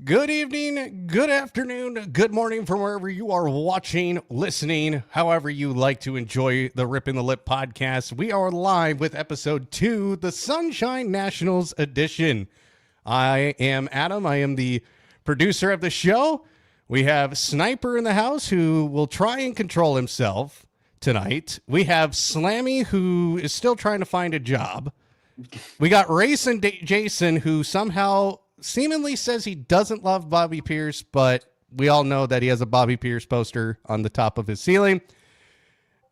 Good evening, good afternoon, good morning from wherever you are watching, listening, however you like to enjoy the Rippin' the Lip podcast. We are live with episode 2, the Sunshine Nationals edition. I am Adam. I am the producer of the show. We have Sniper in the house who will try and control himself tonight. We have Slammy who is still trying to find a job. We got Racin Jason who somehow seemingly says he doesn't love Bobby Pierce, but we all know that he has a Bobby Pierce poster on the top of his ceiling.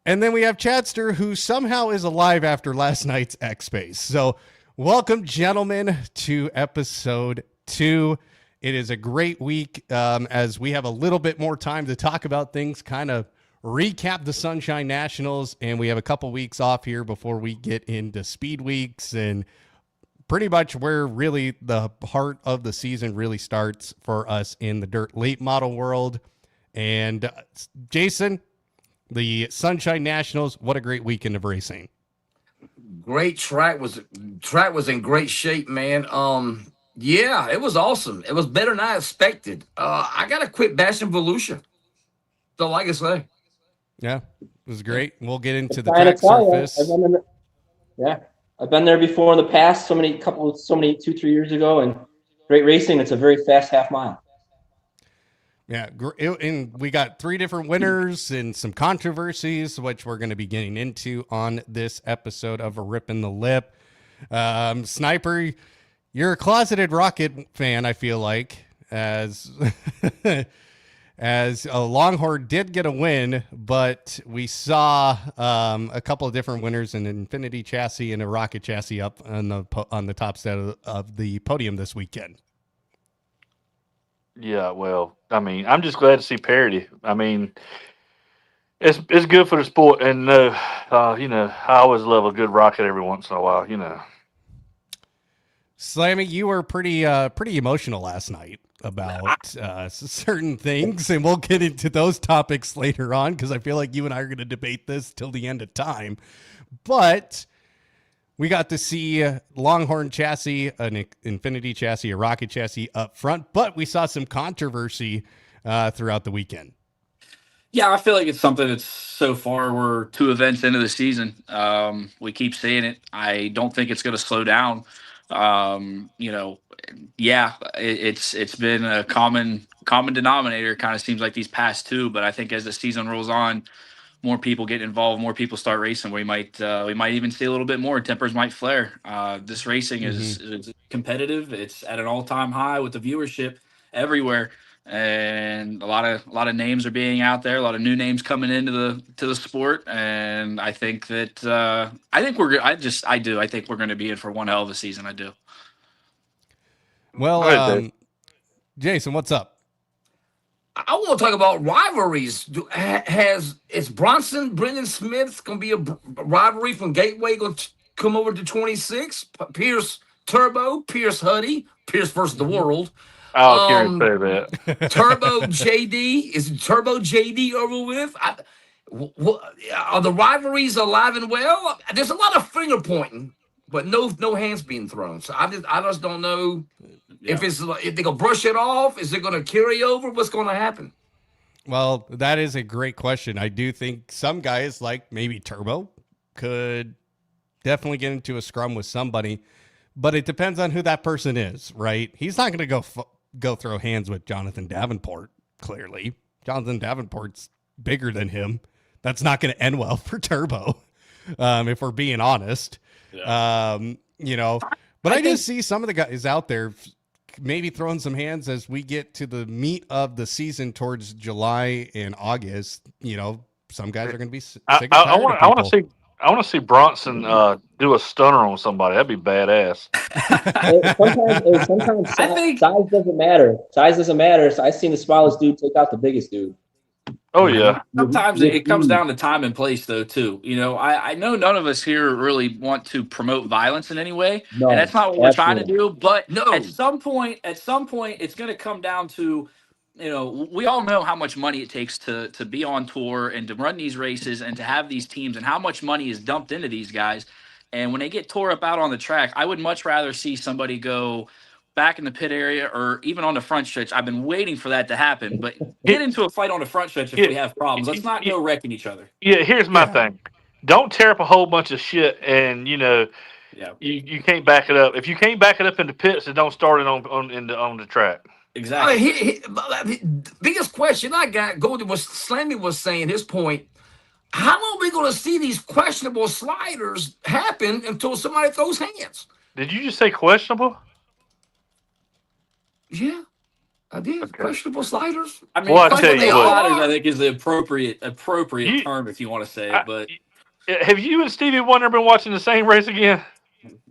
And then we have Chadster, who somehow is alive after last night's X-Space. So welcome, gentlemen, to episode 2. It is a great week as we have a little bit more time to talk about things, kind of recap the Sunshine Nationals, and we have a couple weeks off here before we get into speed weeks and pretty much where really the heart of the season really starts for us in the dirt late model world. And Jason, the Sunshine Nationals, what a great weekend of racing. Great track was in great shape, man. Yeah, it was awesome. It was better than I expected. I gotta quit bashing Volusia. That's all I can say. Yeah, it was great. We'll get into the Trying to track tell surface. I've been there before in the past. So many 2-3 years ago, and great racing. It's a very fast half mile. Yeah, and we got 3 different winners and some controversies, which we're going to be getting into on this episode of A Rippin' the Lip. Sniper, you're a closeted Rocket fan, I feel like, as as a Longhorn did get a win, but we saw a couple of different winners, an Infinity chassis and a Rocket chassis up on the top set of the podium this weekend. Yeah, well, I mean, I'm just glad to see parity. I mean, it's good for the sport, and I always love a good rocket every once in a while. Slammy, you were pretty emotional last night about certain things, and we'll get into those topics later on because I feel like you and I are going to debate this till the end of time. But we got to see a Longhorn chassis, an Infinity chassis, a Rocket chassis up front, but we saw some controversy throughout the weekend. Yeah, I feel like it's something that's so far we're 2 events into the season. We keep seeing it. I don't think it's going to slow down. It's been a common denominator. Kind of seems like these past 2, but I think as the season rolls on, more people get involved, more people start racing. We might even see a little bit more. Tempers might flare. This racing is competitive. It's at an all-time high with the viewership everywhere, and a lot of names are being out there. A lot of new names coming into the sport, and I think that I think we're going to be in for one hell of a season. I do. Well, Jason, what's up? I want to talk about rivalries. Is Brendan Smith going to be a rivalry from Gateway going to come over to 26? Pierce Turbo, Pierce Huddy, Pierce versus the world. I'll say that. Turbo JD, is Turbo JD over with? Are the rivalries alive and well? There's a lot of finger pointing, but no hands being thrown. So I just don't know if they're gonna brush it off. Is it gonna carry over? What's gonna happen? Well, that is a great question. I do think some guys like maybe Turbo could definitely get into a scrum with somebody, but it depends on who that person is, right? He's not going to go throw hands with Jonathan Davenport, clearly. Jonathan Davenport's bigger than him. That's not going to end well for Turbo, if we're being honest. Yeah. But I do see some of the guys out there maybe throwing some hands as we get to the meat of the season towards July and August. Some guys are going to be sick and tired I want to see Bronson do a stunner on somebody. That'd be badass. Sometimes size doesn't matter. Size doesn't matter. So I've seen the smallest dude take out the biggest dude. Oh yeah. Sometimes it comes down to time and place, though, too. I know none of us here really want to promote violence in any way, and that's not what we're trying to do. But No. at some point, it's going to come down to, we all know how much money it takes to be on tour and to run these races and to have these teams, and how much money is dumped into these guys. And when they get tore up out on the track, I would much rather see somebody go back in the pit area or even on the front stretch. I've been waiting for that to happen, but get into a fight on the front stretch if we have problems. Let's not go wrecking each other. Yeah, here's my thing. Don't tear up a whole bunch of shit and you can't back it up. If you can't back it up in the pits, then don't start it on the track. Exactly. The biggest question I got, Golden, was Slammy was saying his point. How long are we going to see these questionable sliders happen until somebody throws hands? Did you just say questionable? Yeah, I did. Okay. Questionable sliders. I mean, questionable sliders, I think, is the appropriate term if you want to say it. But have you and Stevie Wonder been watching the same race again?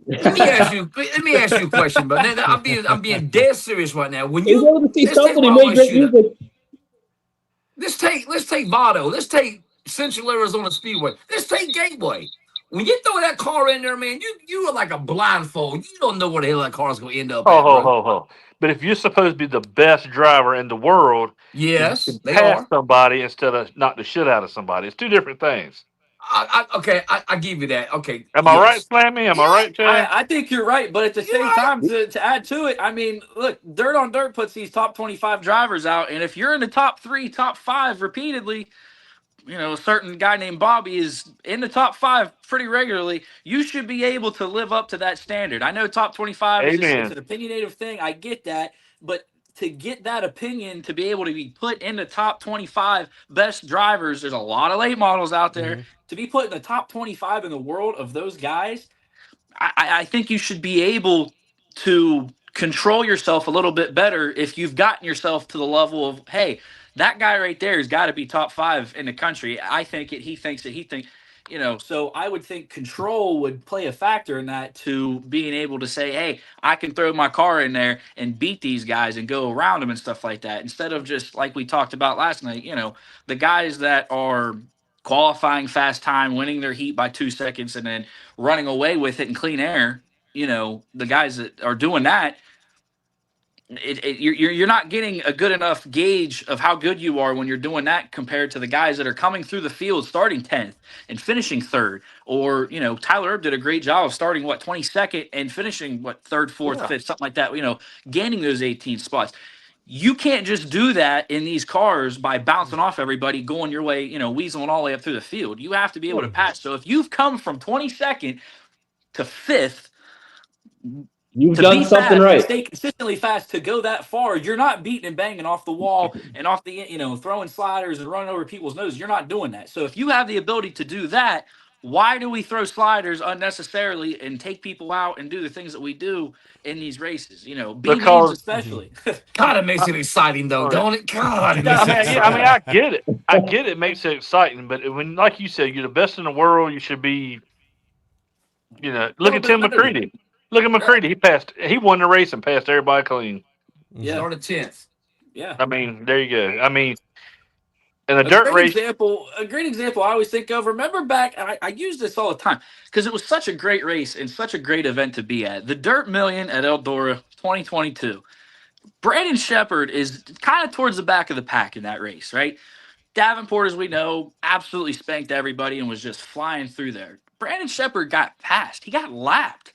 Let me ask you a question, but I'm being dead serious right now. When you let's take Vado, let's take Central Arizona Speedway, let's take Gateway. When you throw that car in there, man, you are like a blindfold. You don't know where the hell that car is going to end up. But if you're supposed to be the best driver in the world, yes, they pass somebody instead of knock the shit out of somebody. It's two different things. I give you that. Okay. Am I right, Slammy? Am I right, Chad? I think you're right, but at the same time, to add to it, I mean, look, Dirt on Dirt puts these top 25 drivers out, and if you're in the top 3, top 5 repeatedly, a certain guy named Bobby is in the top 5 pretty regularly, you should be able to live up to that standard. I know top 25 is it's an opinionative thing. I get that, but to get that opinion to be able to be put in the top 25 best drivers, there's a lot of late models out there. Mm-hmm. To be put in the top 25 in the world of those guys, I think you should be able to control yourself a little bit better if you've gotten yourself to the level of, hey, that guy right there has got to be top 5 in the country. I think it. He thinks it. He thinks, so I would think control would play a factor in that, to being able to say, hey, I can throw my car in there and beat these guys and go around them and stuff like that. Instead of just like we talked about last night, the guys that are qualifying fast time, winning their heat by 2 seconds and then running away with it in clean air, the guys that are doing that, you're not getting a good enough gauge of how good you are when you're doing that compared to the guys that are coming through the field starting 10th and finishing 3rd. Or, Tyler Erb did a great job of starting 22nd and finishing 3rd, 4th, 5th, something like that, gaining those 18 spots. You can't just do that in these cars by bouncing off everybody, going your way, weaseling all the way up through the field. You have to be able to pass. So if you've come from 22nd to 5th, you've done something right. Stay consistently fast to go that far. You're not beating and banging off the wall and off the, throwing sliders and running over people's noses. You're not doing that. So if you have the ability to do that, why do we throw sliders unnecessarily and take people out and do the things that we do in these races? Because especially. God, it makes it exciting though, don't it? God, I get it. I get it makes it exciting, but when, like you said, you're the best in the world, you should be. Look at Tim McCready. Look at McCready. He won the race and passed everybody clean. Yeah, started 10th. Yeah. I mean, there you go. I mean, in a dirt race. A great example I always think of, remember back, I use this all the time, because it was such a great race and such a great event to be at. The Dirt Million at Eldora 2022. Brandon Sheppard is kind of towards the back of the pack in that race, right? Davenport, as we know, absolutely spanked everybody and was just flying through there. Brandon Sheppard got passed. He got lapped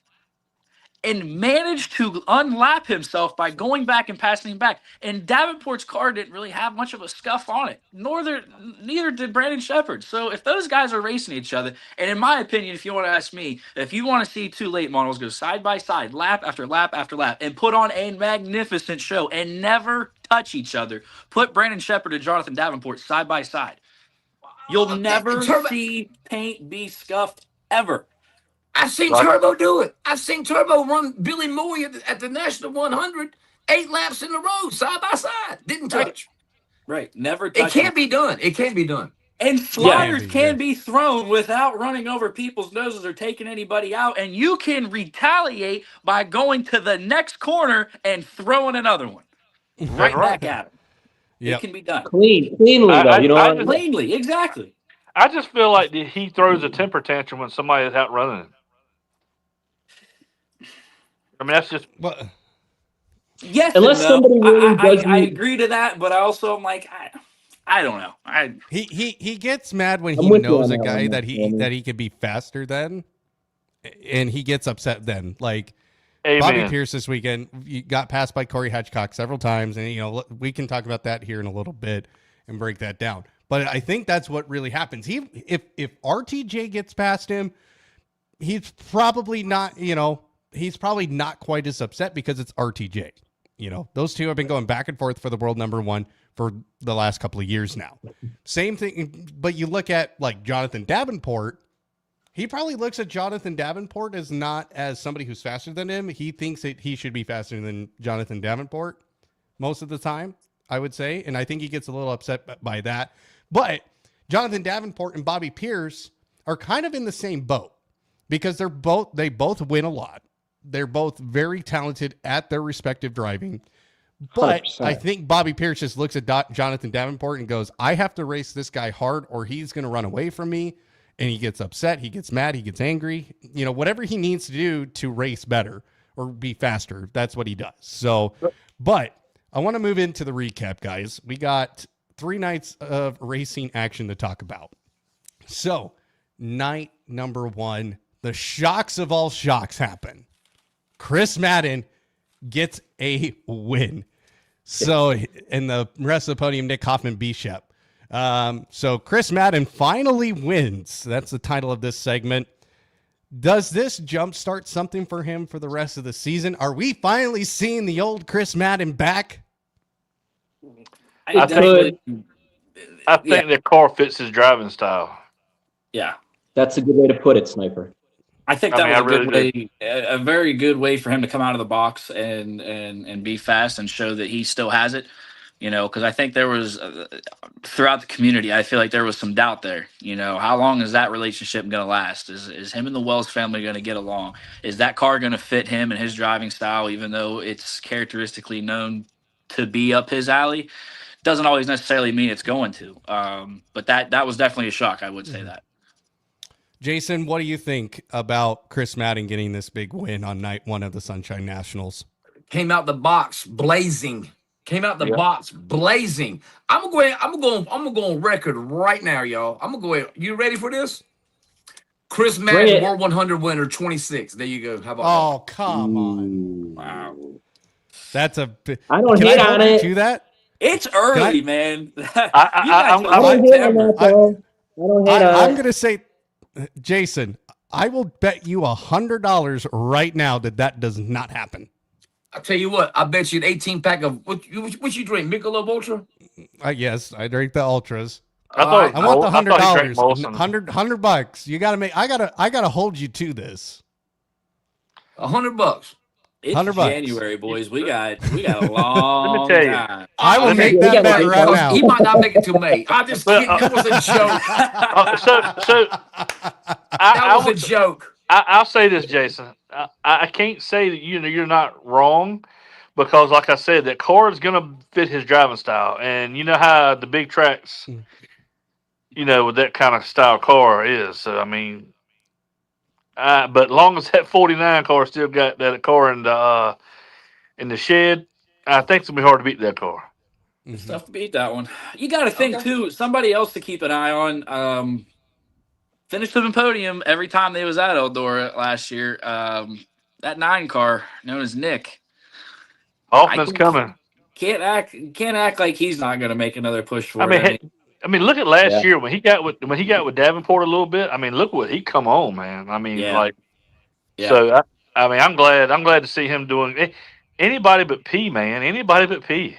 and managed to unlap himself by going back and passing him back. And Davenport's car didn't really have much of a scuff on it. Neither did Brandon Sheppard. So if those guys are racing each other, and in my opinion, if you want to ask me, if you want to see 2 late models go side by side, lap after lap after lap, and put on a magnificent show and never touch each other, put Brandon Sheppard and Jonathan Davenport side by side. You'll never see paint be scuffed ever. I've seen Turbo do it. I've seen Turbo run Billy Moy at the National 100, 8 laps in a row, side by side. Didn't touch. Right. Never touch. It can't be done. It can't be done. And sliders can be thrown without running over people's noses or taking anybody out. And you can retaliate by going to the next corner and throwing another one right back at him. Yep. It can be done. Cleanly, though. Cleanly, exactly. I just feel like he throws a temper tantrum when somebody is outrunning him. I mean, that's just. Yes, unless somebody really does. I agree to that, but I also am like, I don't know. He gets mad when he knows a guy that he could be faster than, and he gets upset then. Like, Amen. Pierce this weekend got passed by Corey Hedgecock several times, and we can talk about that here in a little bit and break that down. But I think that's what really happens. If RTJ gets past him, he's probably not quite as upset because it's RTJ. Those two have been going back and forth for the world number one for the last couple of years now. Same thing, but you look at like Jonathan Davenport. He probably looks at Jonathan Davenport as not as somebody who's faster than him. He thinks that he should be faster than Jonathan Davenport most of the time, I would say. And I think he gets a little upset by that. But Jonathan Davenport and Bobby Pierce are kind of in the same boat because they both win a lot. They're both very talented at their respective driving. But 100%. I think Bobby Pierce just looks at Jonathan Davenport and goes, I have to race this guy hard or he's going to run away from me. And he gets upset, he gets mad, he gets angry. Whatever he needs to do to race better or be faster, that's what he does. So, but I want to move into the recap, guys. We got 3 nights of racing action to talk about. So, night number 1, the shocks of all shocks happen. Chris Madden gets a win. So, in the rest of the podium, Nick Hoffman, B-Shep. So Chris Madden finally wins. That's the title of this segment. Does this jumpstart something for him for the rest of the season? Are we finally seeing the old Chris Madden back? I think the car fits his driving style. Yeah, that's a good way to put it, Sniper. I think that was a good way, a very good way for him to come out of the box and be fast and show that he still has it. Because I think there was throughout the community, I feel like there was some doubt there. How long is that relationship going to last? Is him and the Wells family going to get along? Is that car going to fit him and his driving style, even though it's characteristically known to be up his alley? Doesn't always necessarily mean it's going to. But that was definitely a shock. I would say that. Jason, what do you think about Chris Madden getting this big win on night 1 of the Sunshine Nationals? Came out the box blazing. Box blazing. I'm gonna go on record right now, y'all. I'm gonna go ahead. You ready for this? Chris Madden, World 100 winner, 26. There you go. How about that? Oh, come on! Wow, that's a. I don't hate on it. Do that. It's early, man. I'm gonna say, Jason, I will bet you $100 right now that does not happen. I tell you what, I bet you an 18-pack of what you drink, Michelob Ultra? Yes, I drink the ultras. I want the $100. $100. You gotta make. I gotta hold you to this. $100. It's $100. January, boys. We got a long time. I will make that bet right now. He might not make it till May. I just kidding. That was a joke. That was a joke. I'll say this, Jason. I can't say that you're not wrong because, like I said, that car is going to fit his driving style, and you know how the big tracks, with that kind of style car is. So I mean, but long as that 49 car still got that car in the shed, I think it's gonna be hard to beat that car. It's tough to beat that one. You got to think too. Somebody else to keep an eye on. Finished them in podium every time they was at Eldora last year. That 9 car known as Nick. Hoffman's coming. Can't act like he's not going to make another push for it. I mean, look at last year when he got with Davenport a little bit. I mean, look what he come on, man. I mean, So I'm glad to see him doing anybody but P, man. Anybody but P.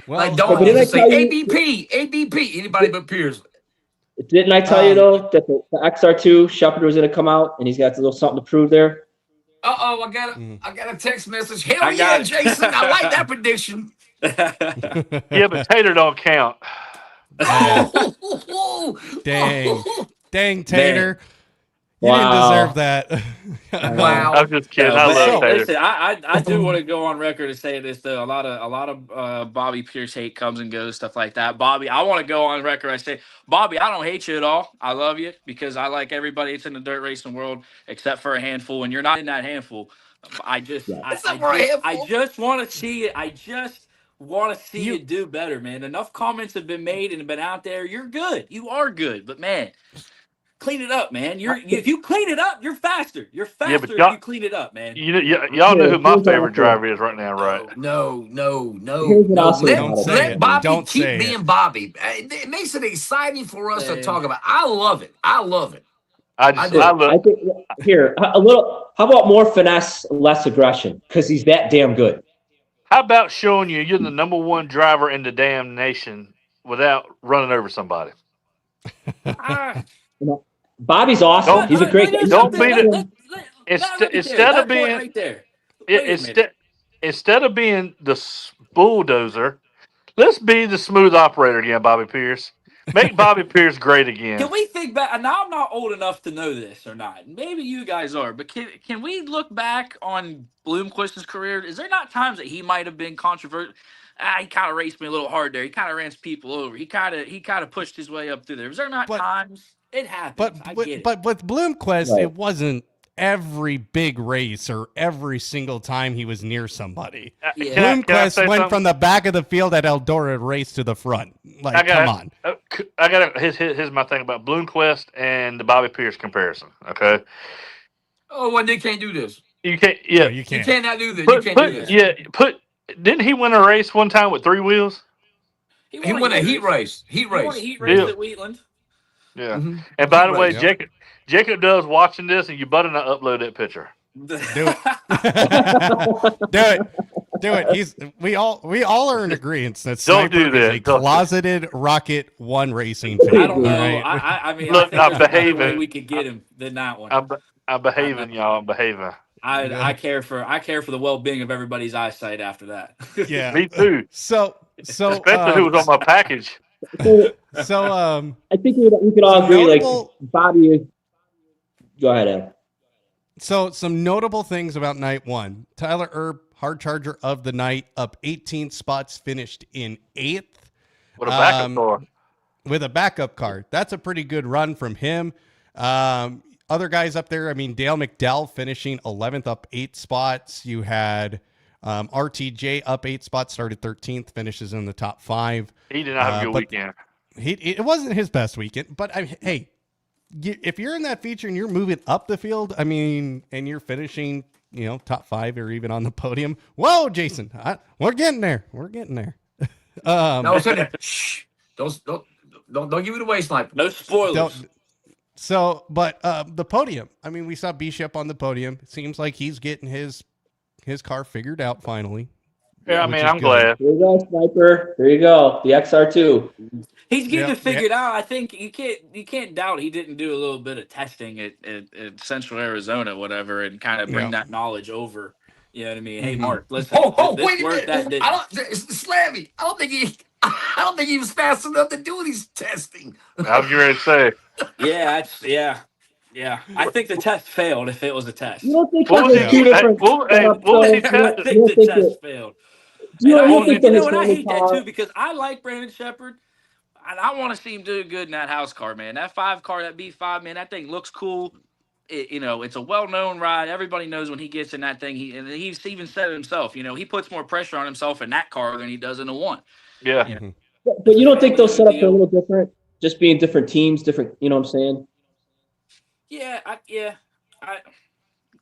Well, like don't just say ABP, anybody but Pierce. Didn't I tell you though that the XR2 Shepherd was going to come out and he's got a little something to prove there? I got a text message. Hell yeah, Jason! I like that prediction. Yeah, but Tater don't count. Dang, Tater. You didn't deserve that. Wow. I'm just kidding. I love Tater. Listen, I do want to go on record and say this though. A lot of Bobby Pierce hate comes and goes, stuff like that. Bobby, I want to go on record. I say, Bobby, I don't hate you at all. I love you because I like everybody that's in the dirt racing world except for a handful, and you're not in that handful. I just want to see it. I just want to see you do better, man. Enough comments have been made and been out there. You're good. You are good, but man. clean it up, man. If you clean it up, you're faster. You're faster but if y'all- you clean it up, man. Y'all know who my Here's favorite what driver is right now, right? No. Here's what No. I'll say about Don't it. say Let it. Bobby Don't keep say being it. Bobby. It makes it exciting for us to Man. talk about. I love it. I do. I think here a little. How about more finesse, less aggression? Because he's that damn good. How about showing you're the number one driver in the damn nation without running over somebody? Ah, You know, Bobby's awesome. He's a great guy. Don't be the- instead instead of being- right there. Wait a minute. Instead of being the bulldozer, let's be the smooth operator again, Bobby Pierce. Make Bobby Pierce great again. Can we think back? Now I'm not old enough to know this or not. Maybe you guys are, but can we look back on Bloomquist's career? Is there not times that he might have been controversial? He kind of raced me a little hard there. He kind of ran people over. He kind of pushed his way up through there. Was there not times? It happens. I get it. But with Bloomquist, Right. it wasn't every big race or every single time he was near somebody. Yeah. Can I Bloomquist say went something? from the back of the field at Eldora and raced to the front. Like, come on. I got here's my thing about Bloomquist and the Bobby Pierce comparison. Okay, Oh, well, they can't do this. you can't. No, Yeah, you You can't. cannot do this. You can't do this. Didn't he win a race one time with 3 wheels? He won a heat race. He won a heat race Yeah. at Wheatland. Yeah. Mhm. And by the way, Yep. Jacob does watching this, and you better not upload that picture. Do it. We all are in agreement that Don't do Sniper is that. a Don't. closeted Rocket 1 racing fan. I don't know. all right? I mean, Look, I I'm think there's no way behaving. we could get him than that one. I'm behaving, y'all. I'm behaving. I care for the well-being of everybody's eyesight after that. Yeah. Me too. So Especially who was on my package. so I think we could all So agree. notable- Like Bobby is. Go ahead, Adam. So some notable things about night 1. Tyler Erb, hard charger of the night, up 18 spots, finished in 8th. With a backup car. With a backup car. That's a pretty good run from him. Other guys up there, I mean, Dale McDowell finishing 11th, up 8 spots. You had RTJ up 8 spots, started 13th, finishes in the top 5. He did not have a good but weekend. It wasn't his best weekend, but hey, if you're in that feature and you're moving up the field, I mean, and you're finishing, top 5 or even on the podium, whoa, Jason, we're getting there. We're getting there. No, shh. Don't give it away, Sniper. No spoilers. But the podium, I mean, we saw Bishop on the podium. It seems like he's getting his car figured out finally. Yeah, I which mean, is I'm good. glad. Here you go, Sniper. Here you go. The XR2. He's getting Yep, it figured out. I think you can't doubt he didn't do a little bit of testing at Central Arizona, whatever, and kind of bring that knowledge over. You know what I mean? Hey, Mark, listen. this Wait a worked, minute. that didn't. Slammy. I don't think he was fast enough to do these testing. I was getting ready to say. Yeah. I think the test failed if it was a test. You don't think What was there's he- two different what setups, was he though? testing? I think the test failed. You And don't think that his and I hate that car- too because I like Brandon Shepard, and I want to see him do good in that house car, man. That 5 car, that B5, man, that thing looks cool. It's a well-known ride. Everybody knows when he gets in that thing. He's even said it himself. He puts more pressure on himself in that car than he does in the 1. Yeah. You know? But you don't think those setups are a little different? Just being different teams, different. You know what I'm saying?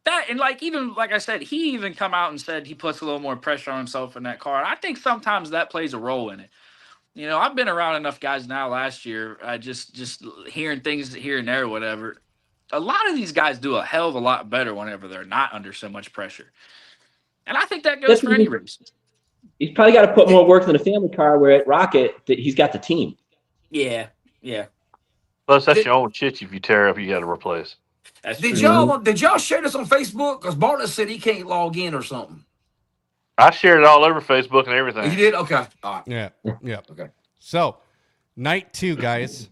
That and even like I said, he even come out and said he puts a little more pressure on himself in that car. And I think sometimes that plays a role in it. I've been around enough guys now last year, just hearing things here and there, whatever. A lot of these guys do a hell of a lot better whenever they're not under so much pressure. And I think that goes for any race. He's probably got to put more work than a family car. Where at Rocket, he's got the team. Yeah. Plus, that's your own shit. If you tear up, you got to replace. That's Did true. y'all share this on Facebook? Because Bartlett said he can't log in or something. I shared it all over Facebook and everything. You did? Okay. All right. Yeah. Okay. So, night 2, guys,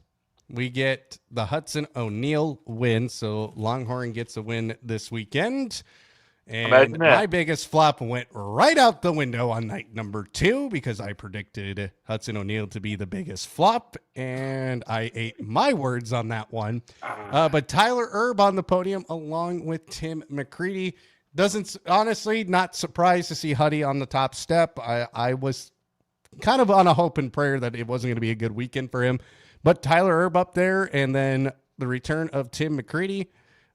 we get the Hudson O'Neal win. So, Longhorn gets a win this weekend. And Imagine that. my biggest flop went right out the window on night number 2 because I predicted Hudson O'Neal to be the biggest flop, and I ate my words on that one. But Tyler Erb on the podium along with Tim McCready. Honestly, not surprised to see Huddy on the top step. I was kind of on a hope and prayer that it wasn't going to be a good weekend for him. But Tyler Erb up there, and then the return of Tim McCready.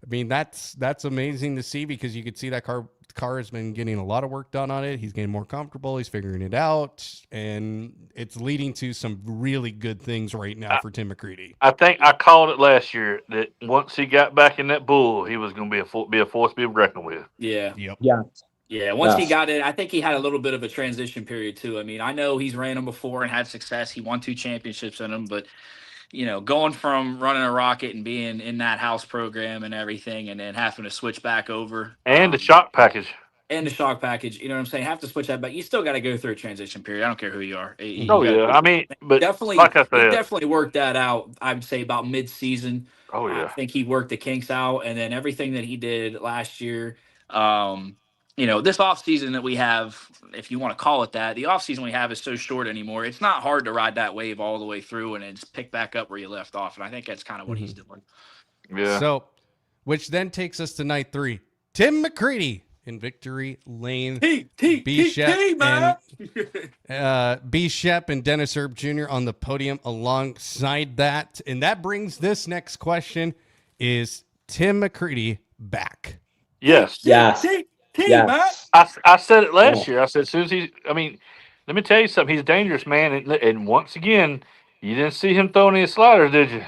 I mean, that's amazing to see because you could see that car has been getting a lot of work done on it. He's getting more comfortable. He's figuring it out, and it's leading to some really good things right now for Tim McCready. I think I called it last year that once he got back in that bull, he was going to be a force to be reckoned with. Yeah. Yep. Yeah. Yeah, once he got in, I think he had a little bit of a transition period too. I mean, I know he's ran them before and had success. He won 2 championships in them, but going from running a rocket and being in that house program and everything, and then having to switch back over And the shock package. and the shock package, you know what I'm saying? Have to switch that back. You still got to go through a transition period. I don't care who you are. I mean, but definitely, like I he said, definitely worked that out. I would say about mid-season. oh yeah, I think he worked the kinks out, and then everything that he did last year. This offseason that we have, if you want to call it that, the offseason we have is so short anymore. It's not hard to ride that wave all the way through and it's pick back up where you left off. And I think that's kind of what he's doing. yeah. So, which then takes us to night 3. Tim McCready in victory lane. B. Shep and Dennis Erb Jr. on the podium alongside that. And that brings this next question: is Tim McCready back? Yes. Yes. Yes. I said it last year. I said, as soon as let me tell you something. He's a dangerous man. And once again, you didn't see him throwing any sliders, did you?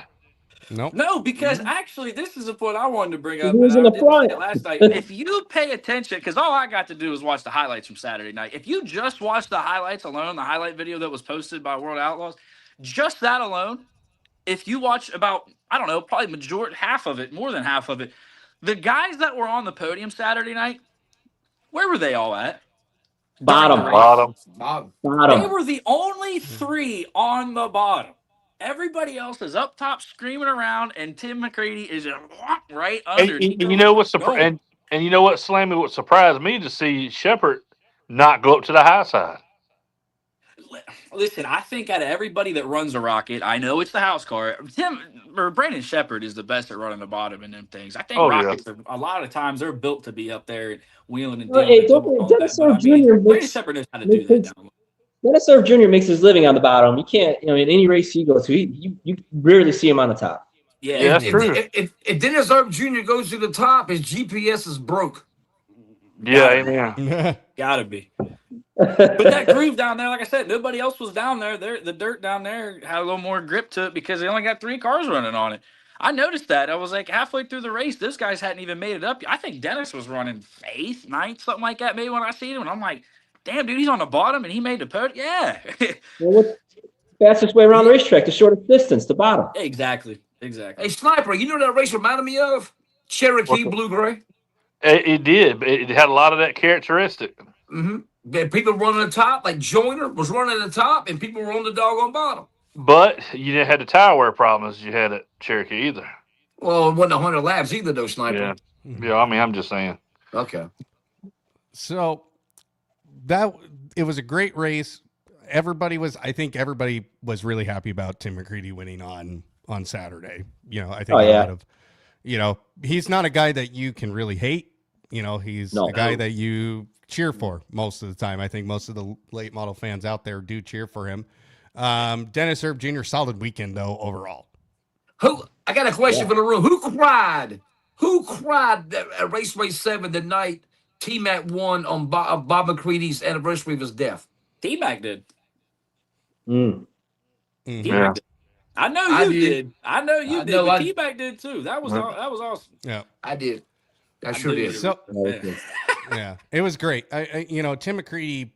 Nope. No, because actually, this is the point I wanted to bring up. He was in the front last night. If you pay attention, because all I got to do was watch the highlights from Saturday night. If you just watch the highlights alone, the highlight video that was posted by World Outlaws, just that alone, if you watch about, I don't know, probably half of it, more than half of it, the guys that were on the podium Saturday night, where were they all at? Bottom. They were the only 3 on the bottom. Everybody else is up top screaming around, and Tim McCready is right under. And you know what's and you know what, Slammy? What surprised me to see Shepard not go up to the high side. Listen, I think out of everybody that runs a rocket, I know it's the house car. Brandon Shepard is the best at running the bottom in them things. I think rockets are, a lot of times they're built to be up there wheeling and dealing. Hey, Dennis Erb Jr. Brandon Shepard knows how to do that down low. Dennis Erb Jr. makes his living on the bottom. You can't, in any race he goes to, you rarely see him on the top. Yeah, that's true. If Dennis Erb Jr. goes to the top, his GPS is broke. Yeah, amen. Gotta be. But that groove down there, like I said, nobody else was down there. The dirt down there had a little more grip to it because they only got 3 cars running on it. I noticed that. I was like, halfway through the race, this guy's hadn't even made it up. I think Dennis was running 8th, 9th, something like that, maybe when I seen him. And I'm like, damn, dude, he's on the bottom and he made the podium. Yeah. Well, what's the fastest way around the racetrack? The shortest distance, the bottom. Exactly. Hey, Sniper, you know that race reminded me of? Cherokee Blue Gray. It did. It had a lot of that characteristic. Mm-hmm. People running the top, like Joyner was running the top, and people were on the doggone bottom. But you didn't have the tire wear problems you had at Cherokee either. Well, it wasn't 100 laps either, though, Sniper. Yeah. I mean, I'm just saying. Okay. So it was a great race. I think everybody was really happy about Tim McCready winning on Saturday. I think a lot of, he's not a guy that you can really hate. He's a guy that you cheer for most of the time. I think most of the late model fans out there do cheer for him. Dennis Erb Jr., solid weekend though overall. I got a question for the room. Who cried? Who cried at race 7 the night T-Mac won on Bob McCready's anniversary of his death? T-Mac did. Yeah. I know you did. I know you did. But T-Mac did too. That was awesome. Yeah, I did. I sure did. So yeah, it was great. Tim McCready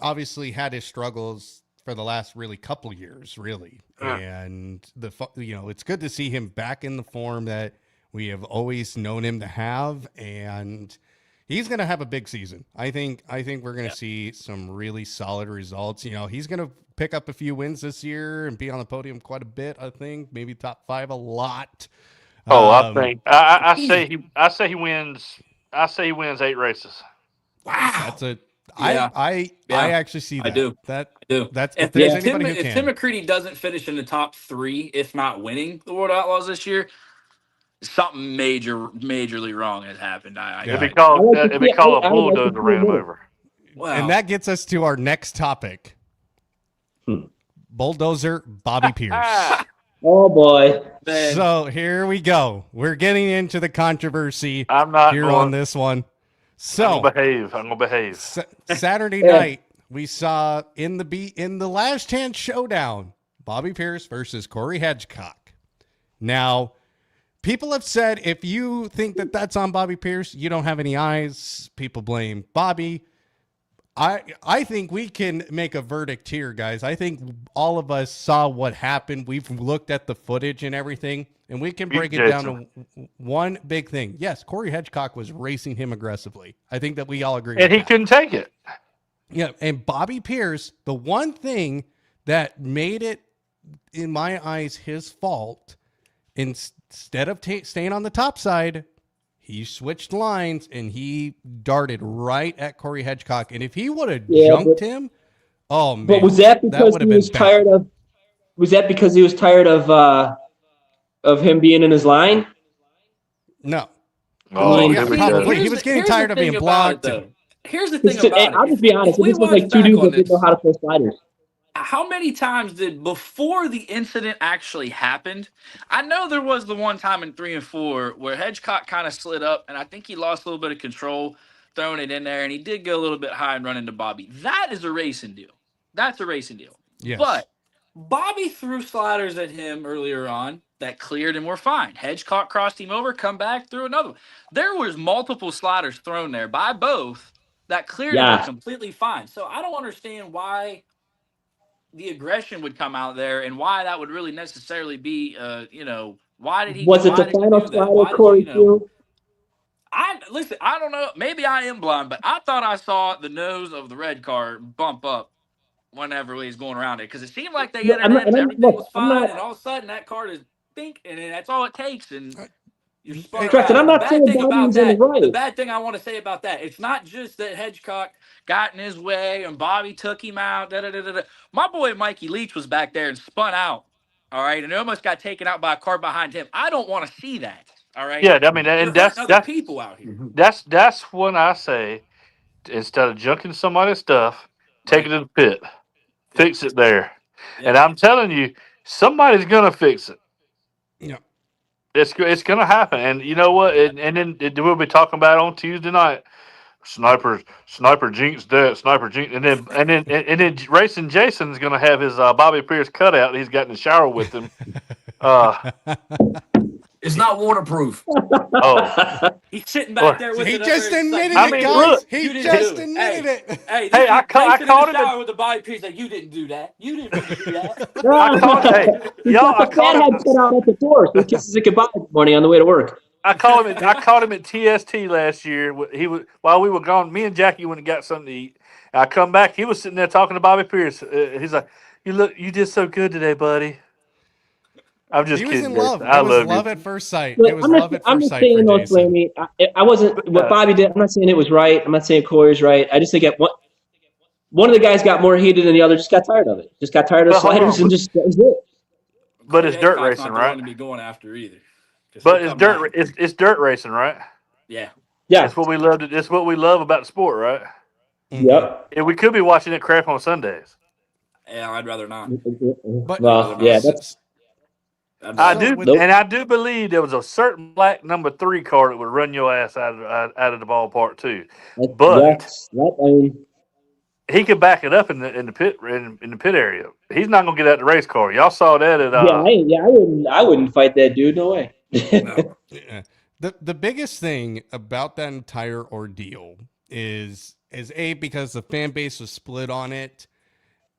obviously had his struggles for the last really couple years, really, and it's good to see him back in the form that we have always known him to have, and he's going to have a big season. I think we're going to see some really solid results. He's going to pick up a few wins this year and be on the podium quite a bit. I think maybe top 5 a lot. I think I say he wins. I say he wins 8 races. Wow, that's I actually see that. I do. That's if Tim McCready doesn't finish in the top 3, if not winning the World Outlaws this year, something majorly wrong has happened. It'd be called a bulldozer ran him over. Wow. And that gets us to our next topic. Bulldozer Bobby Pierce. Oh boy. Man, So here we go. We're getting into the controversy I'm not here going. on this one. I'm So gonna behave. I'm gonna behave. Saturday Yeah. night, we saw in the last chance showdown, Bobby Pierce versus Corey Hedgecock. Now, people have said if you think that that's on Bobby Pierce, you don't have any eyes. People blame Bobby. I think we can make a verdict here, guys. I think all of us saw what happened. We've looked at the footage and everything, and we can break it down to one big thing. Yes, Corey Hedgecock was racing him aggressively. I think that we all agree And with he that. couldn't take it. Yeah, and Bobby Pierce, the one thing that made it, in my eyes, his fault, instead of staying on the top side, he switched lines and he darted right at Corey Hedgecock. And if he would have jumped him, oh man! But was that because would he have was been tired of? Was that because he was tired of him being in his line? No. Oh, Well, here yeah, we probably. go. He was getting tired of being blocked. Here's the thing about I'll it. just be honest. If we This was watch like two back dudes on that didn't know this, how to throw sliders. how many times did Before the incident actually happened, I know there was the one time in 3 and 4 where Hedgecock kind of slid up, and I think he lost a little bit of control throwing it in there, and he did go a little bit high and run into Bobby. That is a racing deal. That's a racing deal. Yes. But Bobby threw sliders at him earlier on that cleared and were fine. Hedgecock crossed him over, come back, threw another one. There was multiple sliders thrown there by both that cleared and were completely fine. So I don't understand why the aggression would come out there and why that would really necessarily be, why did he? Was it why the did he final do that? slider, Why did Corey? Listen. I don't know. Maybe I am blind, but I thought I saw the nose of the red car bump up whenever he was going around it because it seemed like they Yeah, entered in, everything was I'm fine, not- and all of a sudden that car is bink, and then that's all it takes, and you're spun Correct, and around. I'm not saying Bobby was in the right. The bad thing I want to say about that, it's not just that Hedgecock got in his way and Bobby took him out. My boy Mikey Leach was back there and spun out. All right, and he almost got taken out by a car behind him. I don't want to see that. All right. Yeah, I mean, and You're that's hurting other people out here. that's when I say instead of junking somebody's stuff, take it to the pit, fix it there. Yeah. And I'm telling you, somebody's gonna fix it. Yeah. It's gonna happen. And you know what? And then we'll be talking about it on Tuesday night. Sniper jinxed that. Sniper jinxed, and then Racin Jason's gonna have his Bobby Pierce cutout he's got in the shower with him. It's not waterproof. Oh, He's sitting back there with He it. just admitted I it, mean, guys. look, He you didn't just do it. admitted it. Hey, I caught in the him. shower with the Bobby Pierce. Like, you didn't do that. You didn't do that. I caught him. Had put out at the door, so he kisses it goodbye this morning on the way to work. I caught him at TST last year. He was while we were gone. Me and Jackie went and got something to eat. I come back. He was sitting there talking to Bobby Pierce. He's like, You did so good today, buddy." I'm just He was kidding. in love. Jason. I It was love love you. at first sight. Look, It was love at I'm first not sight saying for no, Jason. Slammy. I wasn't what Bobby did. I'm not saying it was right. I'm not saying Corey's right. I just think one of the guys got more heated than the other. Just got tired of it. Just got tired of But hold sliders on. and just that was it. But it's dirt Hedgecock's racing, not the right? one to be going after either. But it's dirt. It's dirt racing, right? Yeah. Yeah. That's what we love. That's what we love about the sport, right? Yep. And we could be watching it crap on Sundays. Yeah, I'd rather not. But Well, yeah, that's I do, with- and I do believe there was a certain black number 3 car that would run your ass out of the ballpark too. But he could back it up in the pit in the pit area. He's not gonna get out the race car. Y'all saw that at I wouldn't fight that dude. No way. No. Yeah. The biggest thing about that entire ordeal is because the fan base was split on it.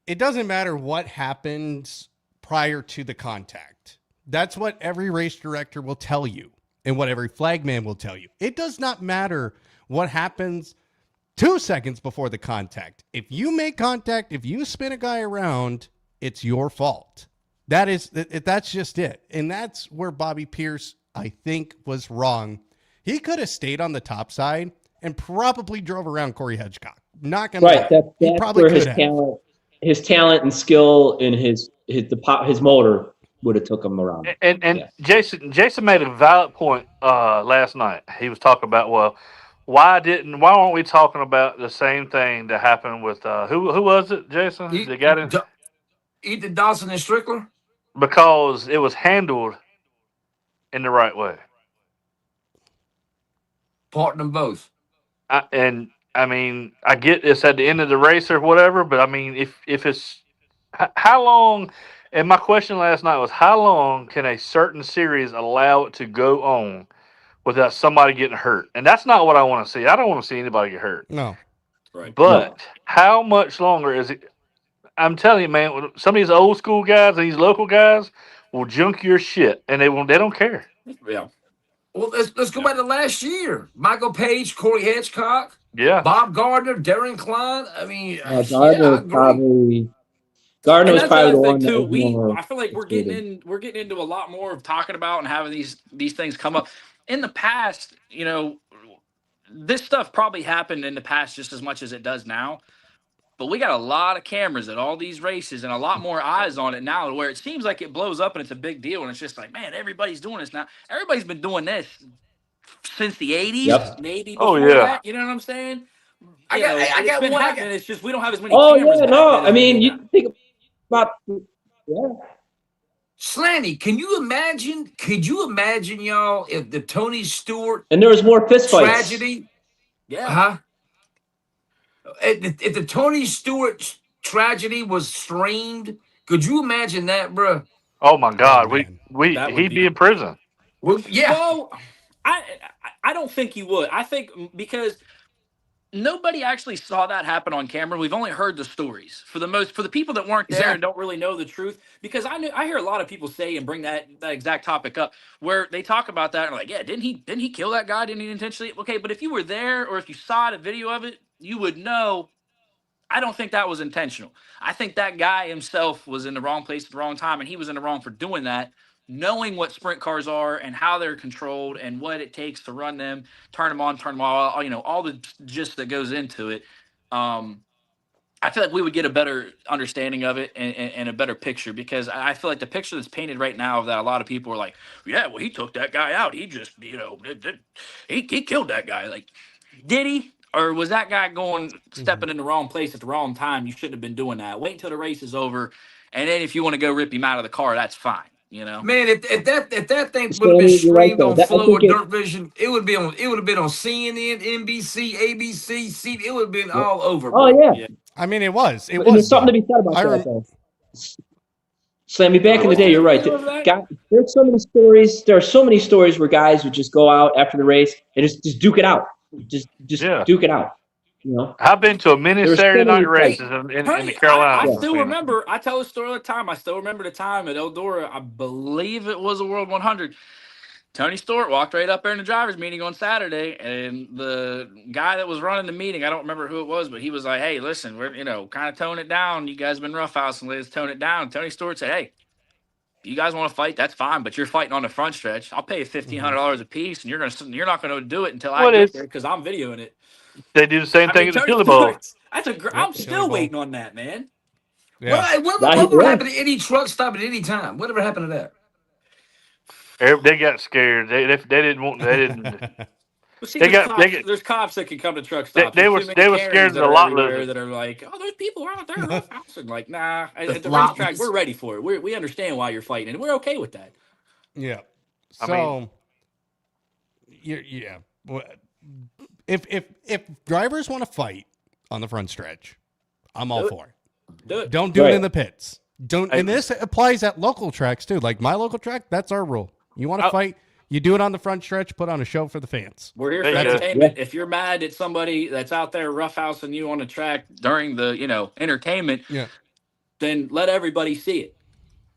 It doesn't matter what happens prior to the contact. That's what every race director will tell you and what every flagman will tell you. It does not matter what happens 2 seconds before the contact. If you make contact, if you spin a guy around, it's your fault. That's just it. And that's where Bobby Pierce, I think, was wrong. He could have stayed on the top side and probably drove around Corey Hedgecock. Not gonna lie. That's He probably where could his talent and skill and his motor would have took him around. And Yeah. Jason made a valid point last night. He was talking about, well, why aren't we talking about the same thing that happened with who was it, Jason? They got it. Ethan Dawson and Strickler. because it was handled in the right way. Part them both. I mean, I get it's at the end of the race or whatever, but I mean, if it's how long? And my question last night was, how long can a certain series allow it to go on without somebody getting hurt? And that's not what I want to see. I don't want to see anybody get hurt. No. Right. But how much longer is it? I'm telling you, man, some of these old school guys and these local guys will junk your shit, and they don't care. Yeah. Well, let's go back to last year. Michael Page, Corey Hitchcock, Yeah. Bob Gardner, Darren Klein. I mean, Gardner I was agree. probably Gardner And was that's the probably other the thing one that too. was more I feel like we're getting into a lot more of talking about and having these things come up. In the past, this stuff probably happened in the past just as much as it does now. But we got a lot of cameras at all these races and a lot more eyes on it now, where it seems like it blows up and it's a big deal. And it's just like, man, everybody's doing this now. Everybody's been doing this since the 80s, Yep. maybe Oh, before yeah. that. You know what I'm saying? I got it's been one. happening. It's just we don't have as many Oh cameras yeah, back no. then as I we mean, do you now. think about Slanty, can you imagine? Could you imagine, y'all, if the Tony Stewart and there was more fist fights. tragedy? Yeah. Huh? If the Tony Stewart tragedy was streamed, could you imagine that, bro? Oh my God, man. That would he'd be- be in prison. Well, yeah. Well, I don't think you would. I think because nobody actually saw that happen on camera. We've only heard the stories for the people that weren't there and don't really know the truth. Because I hear a lot of people say and bring that exact topic up where they talk about that and like, yeah, didn't he kill that guy? Didn't he intentionally? Okay, but if you were there or if you saw the video of it, you would know. I don't think that was intentional. I think that guy himself was in the wrong place at the wrong time, and he was in the wrong for doing that, knowing what sprint cars are and how they're controlled and what it takes to run them, turn them on, turn them off, all the gist that goes into it. I feel like we would get a better understanding of it and a better picture, because I feel like the picture that's painted right now of that, a lot of people are like, yeah, well, he took that guy out. He just, he killed that guy. Like, did he? Or was that guy stepping in the wrong place at the wrong time? You shouldn't have been doing that. Wait until the race is over, and then if you want to go rip him out of the car, that's fine. Man, if that thing So would have been you're right streamed there. on I Flow or think Dirt Vision, it would have been on CNN, NBC, ABC, it would have been all over. Oh bro. yeah. I mean, it was. It But was. there's something to be said about I that rem- though. Slammy, back in the day, you're right. Remember that? There's so many stories. There are so many stories where guys would just go out after the race and just duke it out. Just Yeah. duke it out. I've been to a many There's Saturday so many night races in Honey, the Carolinas. I still remember. I tell a story all the time. I still remember the time at Eldora. I believe it was a World 100. Tony Stewart walked right up there in the drivers' meeting on Saturday, and the guy that was running the meeting, I don't remember who it was, but he was like, "Hey, listen, we're kind of tone it down. You guys have been roughhousing, let's tone it down." And Tony Stewart said, "Hey, you guys want to fight? That's fine, but you're fighting on the front stretch. I'll pay you $1,500 a piece, and you're not going to do it until I get there because I'm videoing it." They do the same thing at the Tony Chili Bowl. Stewart, I'm Chili still Bowl. waiting on that, man. Yeah. Well, whatever happened to any truck stop at any time? Whatever happened to that? They got scared. They didn't want. They didn't. Well, see, They there's cops that can come to truck stops. They There's were too many scared Karens of that the are lot everywhere lizards. that are like, oh, there's people out there roughhousing. Like, nah, at the lot racetrack, lizards. we're ready for it. We understand why you're fighting, and we're okay with that. Yeah. I So, yeah. Well, if drivers want to fight on the front stretch, I'm all Do it. for it. Do it. Don't do it Right. in the pits. Don't. And this applies at local tracks too. Like my local track, that's our rule. You want to fight, you do it on the front stretch. Put on a show for the fans. We're here There for you go. entertainment. If you're mad at somebody that's out there roughhousing you on the track during the entertainment, Yeah. then let everybody see it.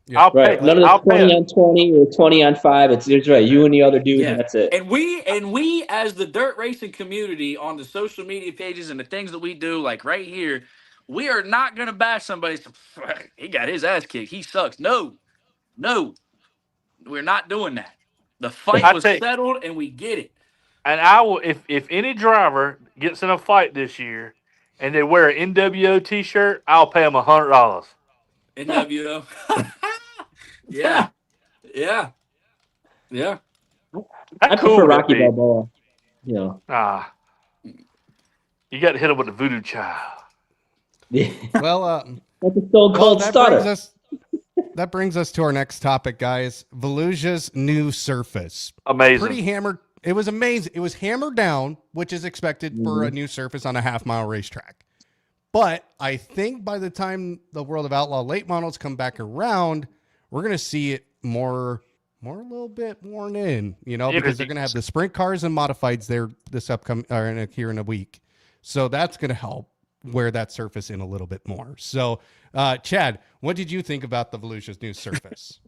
Yeah. Right. None of I'll the 20 pay. on 20 or 20 on 5. It's right. You and the other dude, and that's it. And we as the dirt racing community on the social media pages and the things that we do, like right here, we are not gonna bash somebody. He got his ass kicked. He sucks. No, we're not doing that. The fight was settled, and we get it. And I will, if any driver gets in a fight this year, and they wear an NWO T-shirt, I'll pay them $100. NWO. Yeah. I How cool prefer would that Rocky be? Balboa. You got to hit him with the voodoo child. Yeah. Well, That's a stone cold that stutter. brings us. that brings us to our next topic, guys. Volusia's new surface. Amazing. Pretty hammered. It was amazing. It was hammered down, which is expected for a new surface on a half-mile racetrack. But I think by the time the World of Outlaw late models come back around, we're going to see it more a little bit worn in, because they're going to have the sprint cars and modifieds there this upcoming here in a week. So that's going to help wear that surface in a little bit more. So, Chad, what did you think about the Volusia's new surface?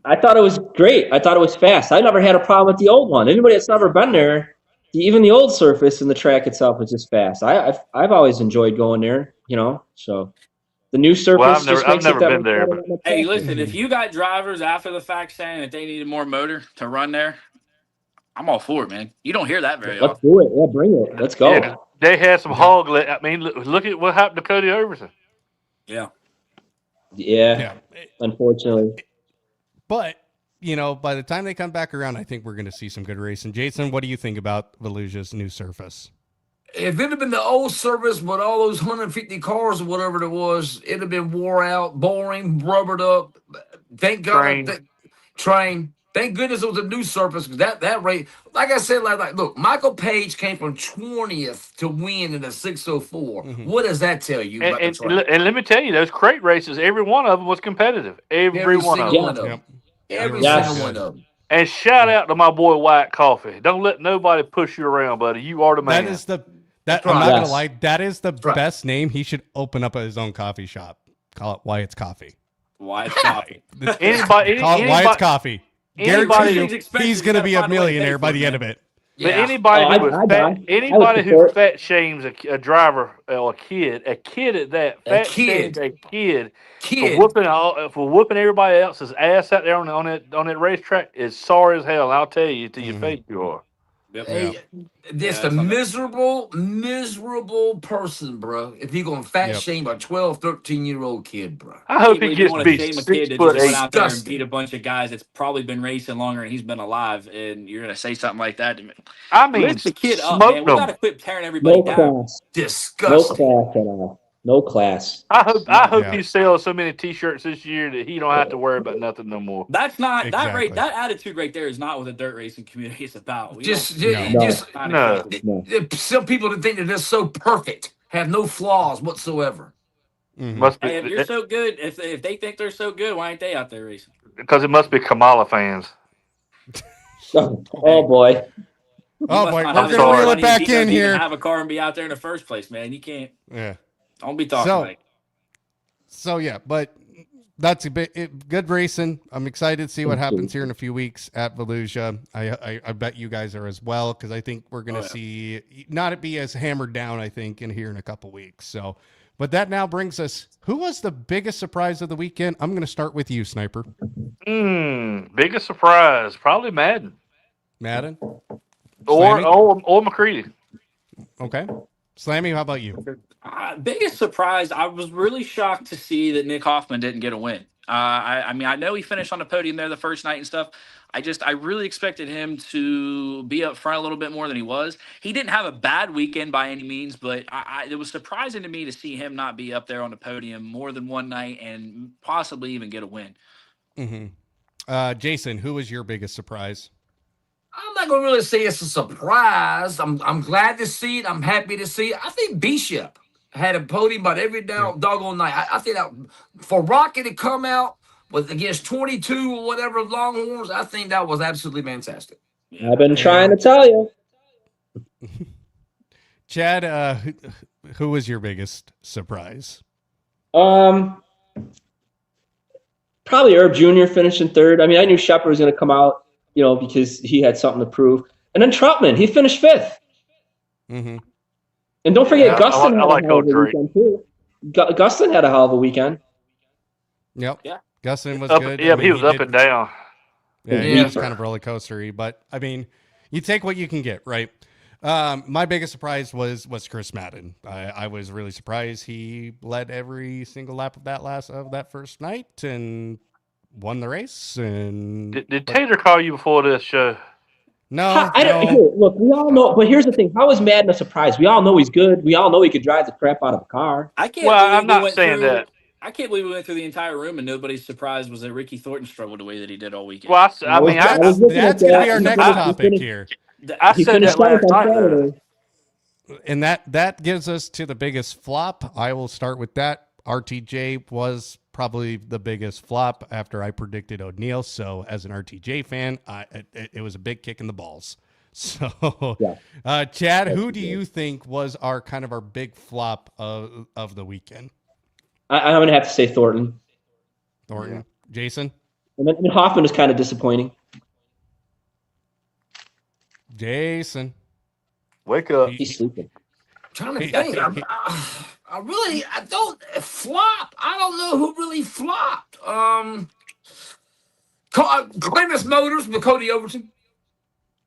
I thought it was great. I thought it was fast. I never had a problem with the old one. Anybody that's never been there, even the old surface and the track itself was just fast. I've always enjoyed going there, So the new surface. I've never been there. But hey, listen, if you got drivers after the fact saying that they needed more motor to run there, I'm all for it, man. You don't hear that very often. Let's do it. Yeah, bring it. Let's go. Yeah, they had some hog. I mean, look at what happened to Cody Overton. Yeah. Unfortunately. But, by the time they come back around, I think we're going to see some good racing. Jason, what do you think about Volusia's new surface? If it had been the old service with all those 150 cars or whatever it was, it'd have been wore out, boring, rubbered up. Thank God. Train. Thank goodness it was a new surface because that rate, like I said, look, Michael Page came from 20th to win in a 604. What does that tell you about the track? And let me tell you, those crate races, every one of them was competitive. Every one of them. Every single one of them. And shout out to my boy White Coffee. Don't let nobody push you around, buddy. You are the man. I'm not gonna lie. That is the best name. He should open up his own coffee shop. Call it Wyatt's Coffee. Wyatt's Coffee. Call it Wyatt's Coffee. Guarantee he's going to be a millionaire by the end of it. But anybody who fat shames a driver or a kid at that, shames a kid for whooping everybody else's ass out there on that racetrack is sorry as hell. I'll tell you to your face you are. Just a miserable person, bro. If you're going to fat shame a 12, 13-year-old kid, bro. I hope he gets beat 6 foot 8. Went out there and beat a bunch of guys that's probably been racing longer and he's been alive, and you're going to say something like that to me. I mean, lift the kid up, man. We got to quit tearing everybody down. Class. Disgusting. No class at all. No class. I hope he sells so many T-shirts this year that he don't have to worry about nothing no more. That's not that attitude right there is not what the dirt racing community is about. No. Some people that think that they're so perfect have no flaws whatsoever. Must be, if you're so good, if they think they're so good, why ain't they out there racing? Because it must be Kamala fans. Oh boy. Oh boy, we're gonna reel it back in here. Have a car and be out there in the first place, man. You can't. Yeah. Don't be talking like. So yeah, but that's a bit good racing. I'm excited to see what happens here in a few weeks at Volusia. I bet you guys are as well, because I think we're going to see not it be as hammered down, I think, here in a couple weeks. So, but that now brings us, who was the biggest surprise of the weekend? I'm going to start with you, Sniper. Biggest surprise, probably Madden. Or McCready. Okay. Slammy, how about you? Biggest surprise, I was really shocked to see that Nick Hoffman didn't get a win. I mean, I know he finished on the podium there the first night and stuff. I really expected him to be up front a little bit more than he was. He didn't have a bad weekend by any means, but it was surprising to me to see him not be up there on the podium more than one night and possibly even get a win. Jason, who was your biggest surprise? I'm not going to really say it's a surprise. I'm glad to see it. I'm happy to see it. I think Bishop had a podium about every doggone night. I think that for Rocky to come out with against 22 or whatever Longhorns, I think that was absolutely fantastic. I've been trying to tell you. Chad, who was your biggest surprise? Probably Herb Jr. finishing third. I mean, I knew Shepard was going to come out, because he had something to prove. And then Troutman, he finished fifth. And don't forget, Gustin had a hell of a weekend, too. Gustin had a hell of a weekend. Yep. Yeah. Gustin was good. Yeah, he was up and down. Yeah, he was kind of roller coastery. But, I mean, you take what you can get, right? My biggest surprise was Chris Madden. I was really surprised he led every single lap of that first night and won the race. And Did Tater call you before this show? No. Look, we all know, but here's the thing. How is Madden a surprise? We all know he's good. We all know he could drive the crap out of a car. I can't. Well, I'm not saying that. I can't believe we went through the entire room and nobody's surprised was that Ricky Thornton struggled the way that he did all weekend. Well, I mean, I was looking at That's going to be that. our He next finished- topic here. I He said finished that last seventh on night, though. Saturday. And that gives us to the biggest flop. I will start with that. RTJ was probably the biggest flop after I predicted O'Neal. So as an RTJ fan, it was a big kick in the balls. So, Yeah. Chad, who do you think was our big flop of the weekend? I'm going to have to say Thornton. Thornton, Jason, And then Hoffman was kind of disappointing. Jason. Wake up. He's sleeping. Trying to think. I don't flop. I don't know who really flopped. Clemens Motors with Cody Overton.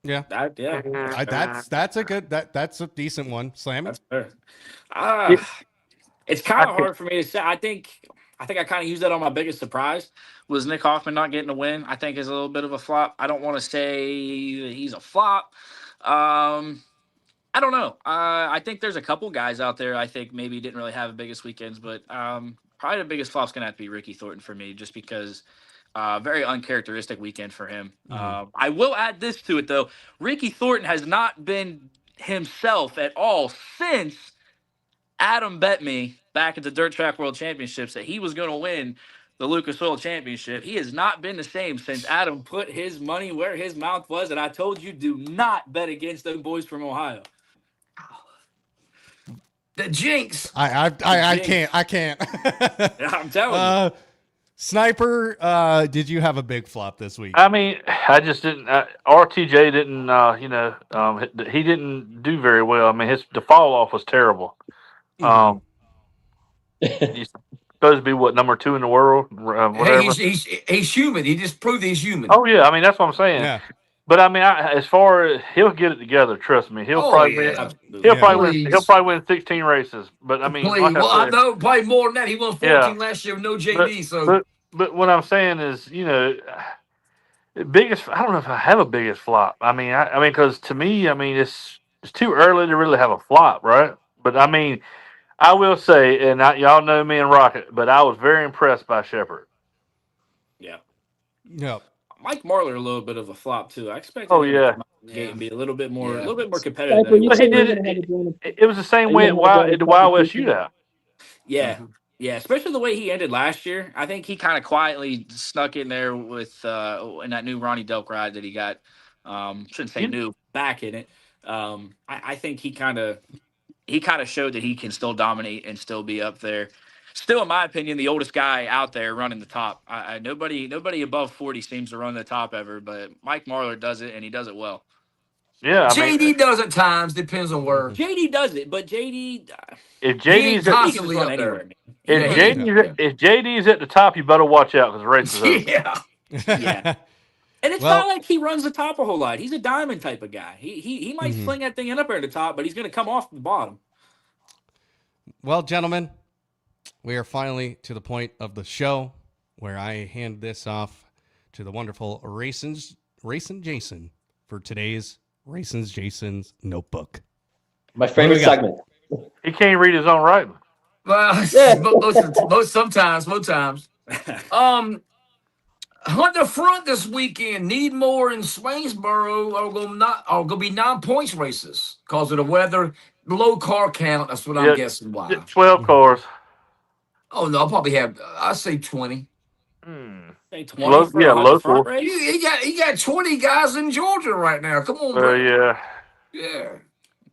Yeah, that's a good that's a decent one. Slammy. That's fair. It's kind of hard for me to say. I think I kind of used that on my biggest surprise. Was Nick Hoffman not getting a win? I think is a little bit of a flop. I don't want to say that he's a flop. I don't know. I think there's a couple guys out there I think maybe didn't really have the biggest weekends, but probably the biggest flop's going to have to be Ricky Thornton for me, just because very uncharacteristic weekend for him. I will add this to it, though. Ricky Thornton has not been himself at all since Adam bet me back at the Dirt Track World Championships that he was going to win the Lucas Oil Championship. He has not been the same since Adam put his money where his mouth was, and I told you, do not bet against them boys from Ohio. The jinx. I can't. I'm telling you. Sniper, did you have a big flop this week? I mean, I just didn't. RTJ didn't. He didn't do very well. I mean, the fall off was terrible. He's supposed to be what, number 2 in the world? Whatever. Hey, he's human. He just proved he's human. Oh yeah, I mean that's what I'm saying. Yeah. But I mean, as far as he'll get it together, trust me, he'll probably win. He'll probably win 16 races. But I mean, I know probably more than that. He won 14 last year with no JD. But what I'm saying is, biggest. I don't know if I have a biggest flop. I mean, because to me, I mean, it's too early to really have a flop, right? But I mean, I will say, and y'all know me and Rocket, but I was very impressed by Shepard. Yeah. Yep. Mike Marler a little bit of a flop too. I expected him to come out of the gate and be a little bit more competitive. Sniper, you But he said did it. It was the same way at the Wild West Shootout. Yeah. Yeah, especially the way he ended last year. I think he kind of quietly snuck in there with in that new Ronnie Delk ride that he got. Shouldn't say new, back in it. I think he kind of showed that he can still dominate and still be up there. Still, in my opinion, the oldest guy out there running the top. Nobody above 40 seems to run the top ever, but Mike Marler does it, and he does it well. Yeah, JD does at times. Depends on where. JD does it, but JD. If JD's constantly up there. If JD's at the top, you better watch out because the race is over. Yeah. And it's not like he runs the top a whole lot. He's a diamond type of guy. He might fling that thing up there at the top, but he's going to come off the bottom. Well, gentlemen, we are finally to the point of the show where I hand this off to the wonderful Racin Jason for today's Racin Jason's Notebook. My favorite segment. He can't read his own writing. Well, most times. On the front this weekend, Needmore and Swainsboro are going to be 9-point races because of the weather, low car count. That's what I'm guessing why. 12 cars. Oh no, I'll probably have. I say 20. Say 20 local. He got 20 guys in Georgia right now. Come on, bro. Yeah.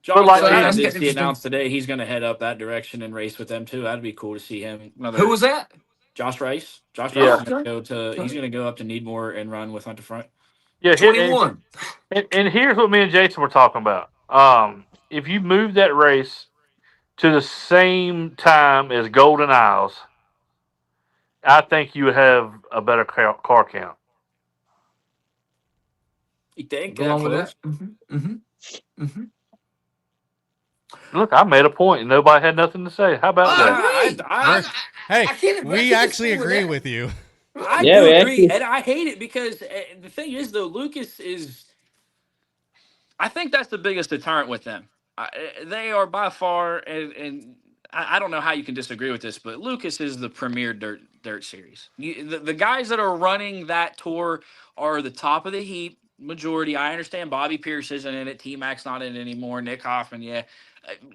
John Rice announced today he's going to head up that direction and race with them too. That'd be cool to see him. Who was that? Josh Rice. Josh Rice is going to go up to Needmore and run with Hunter Front. Yeah, 21. And here's what me and Jason were talking about. If you move that race to the same time as Golden Isles, I think you would have a better car count. You think? Go on with that. Look, I made a point and nobody had nothing to say. How about that? We actually agree with you. I do agree, and I hate it because the thing is, though, Lucas is. I think that's the biggest deterrent with them. They are by far, and I don't know how you can disagree with this, but Lucas is the premier dirt series. The guys that are running that tour are the top of the heap majority. I understand Bobby Pierce isn't in it, T-Mac's not in it anymore, Nick Hoffman,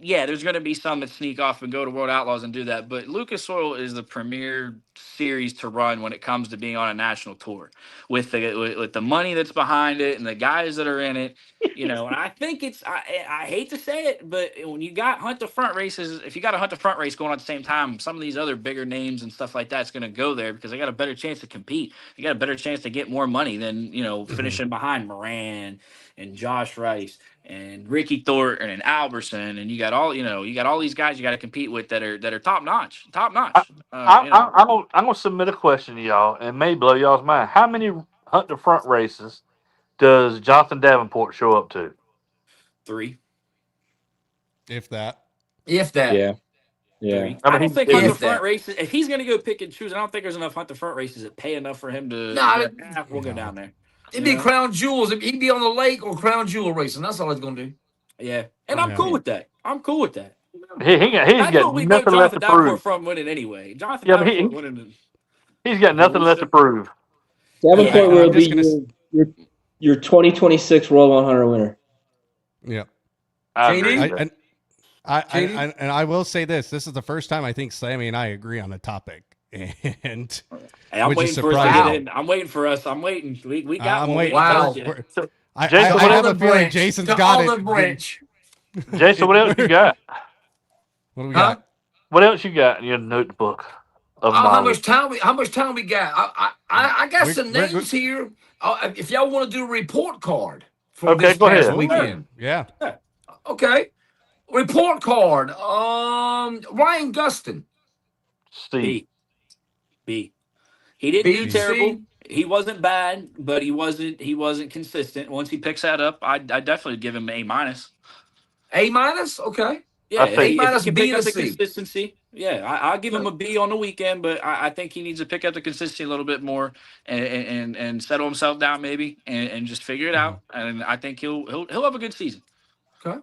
yeah, there's going to be some that sneak off and go to World Outlaws and do that. But Lucas Oil is the premier series to run when it comes to being on a national tour, with the money that's behind it and the guys that are in it. And I think I hate to say it, but when you got hunt the front races, if you got a hunt the front race going on at the same time, some of these other bigger names and stuff like that's going to go there because they got a better chance to compete. You got a better chance to get more money than finishing behind Moran and Josh Rice and Ricky Thornton and Alberson, and you got all these guys you got to compete with that are top notch. I'm gonna submit a question to y'all, and it may blow y'all's mind. How many hunt the front races does Jonathan Davenport show up to? 3. If that. Yeah. 3. I don't think hunt the front races. If he's going to go pick and choose, I don't think there's enough hunt the front races that pay enough for him to. We'll go down there. It'd be Crown Jewels. He'd be on the lake or Crown Jewel racing. That's all he's gonna do. Yeah, and I'm cool with that. He's got nothing left to prove from winning anyway. Jonathan Davenport winning. He's got nothing left to prove. Davenport will be your 2026 World 100 winner. Yeah. JD? I will say this is the first time I think Slammy and I agree on a topic. And I'm waiting for us to get in. I'm waiting for us. I'm waiting. We got one. Waiting. Wow. I have a feeling Jason's got it. Branch. Jason, what else you got? What do we got? What else you got in your notebook? How much time we got? I got some names here. If y'all want to do a report card for this past weekend. Yeah. Okay. Report card. Ryan Gustin. B. He didn't do terrible. He wasn't bad, but he wasn't consistent. Once he picks that up, I definitely give him A-. A-? Okay. Yeah, A-, B, to C. Consistency. Yeah, I'll give him a B on the weekend, but I think he needs to pick up the consistency a little bit more and settle himself down maybe and just figure it out. And I think he'll have a good season. Okay.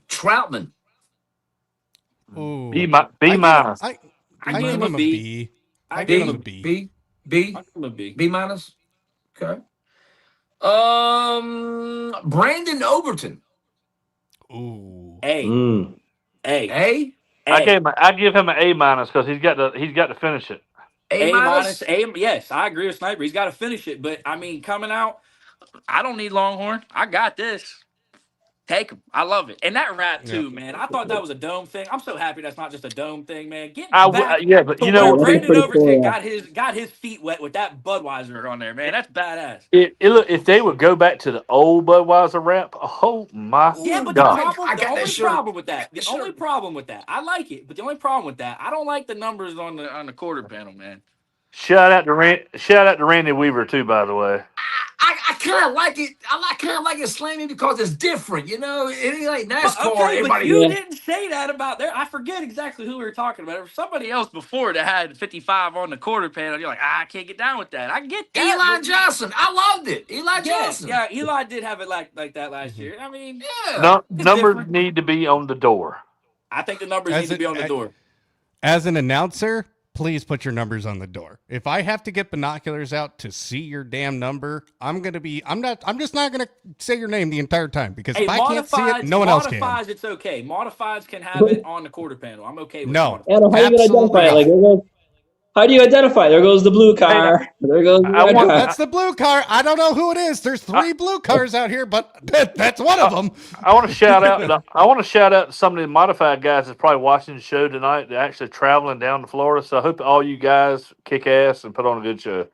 Troutman. Ooh. B-. I give him a B. I give him a B. B. B-? Okay. Brandon Overton. Ooh. A. A? I give him an A- because he's got to finish it. A-? Yes, I agree with Sniper. He's got to finish it, but I mean, coming out, I don't need Longhorn. I got this. Take him. I love it. And that rat too, man. I thought that was a dome thing. I'm so happy that's not just a dome thing, man. But you know what? Brandon Overton got his feet wet with that Budweiser on there, man. That's badass. If they would go back to the old Budweiser ramp, oh my God. The only problem with that, I like it, but the only problem with that, I don't like the numbers on the quarter panel, man. Shout out to Randy Weaver too, by the way. I kind of like it. I kind of like it Slammy because it's different. It ain't like NASCAR. Okay, but you didn't say that about there. I forget exactly who we were talking about. There was somebody else before that had 55 on the quarter panel. You're like, I can't get down with that. I get that. Eli Johnson. I loved it. Eli Johnson. Yeah, Eli did have it like that last year. I mean, numbers need to be on the door. I think the numbers need to be on the door. As an announcer, please put your numbers on the door. If I have to get binoculars out to see your damn number, I'm just not gonna say your name the entire time because if I can't see it, no one else can. Modifieds, it's okay. Modifieds can have it on the quarter panel. I'm okay with no. Adam, how are you gonna identify it? How do you identify? There goes the blue car. There goes the red car. That's the blue car. I don't know who it is. There's 3 blue cars out here, but that's one of them. I want to shout out to some of the modified guys that's probably watching the show tonight. They're actually traveling down to Florida. So I hope all you guys kick ass and put on a good show.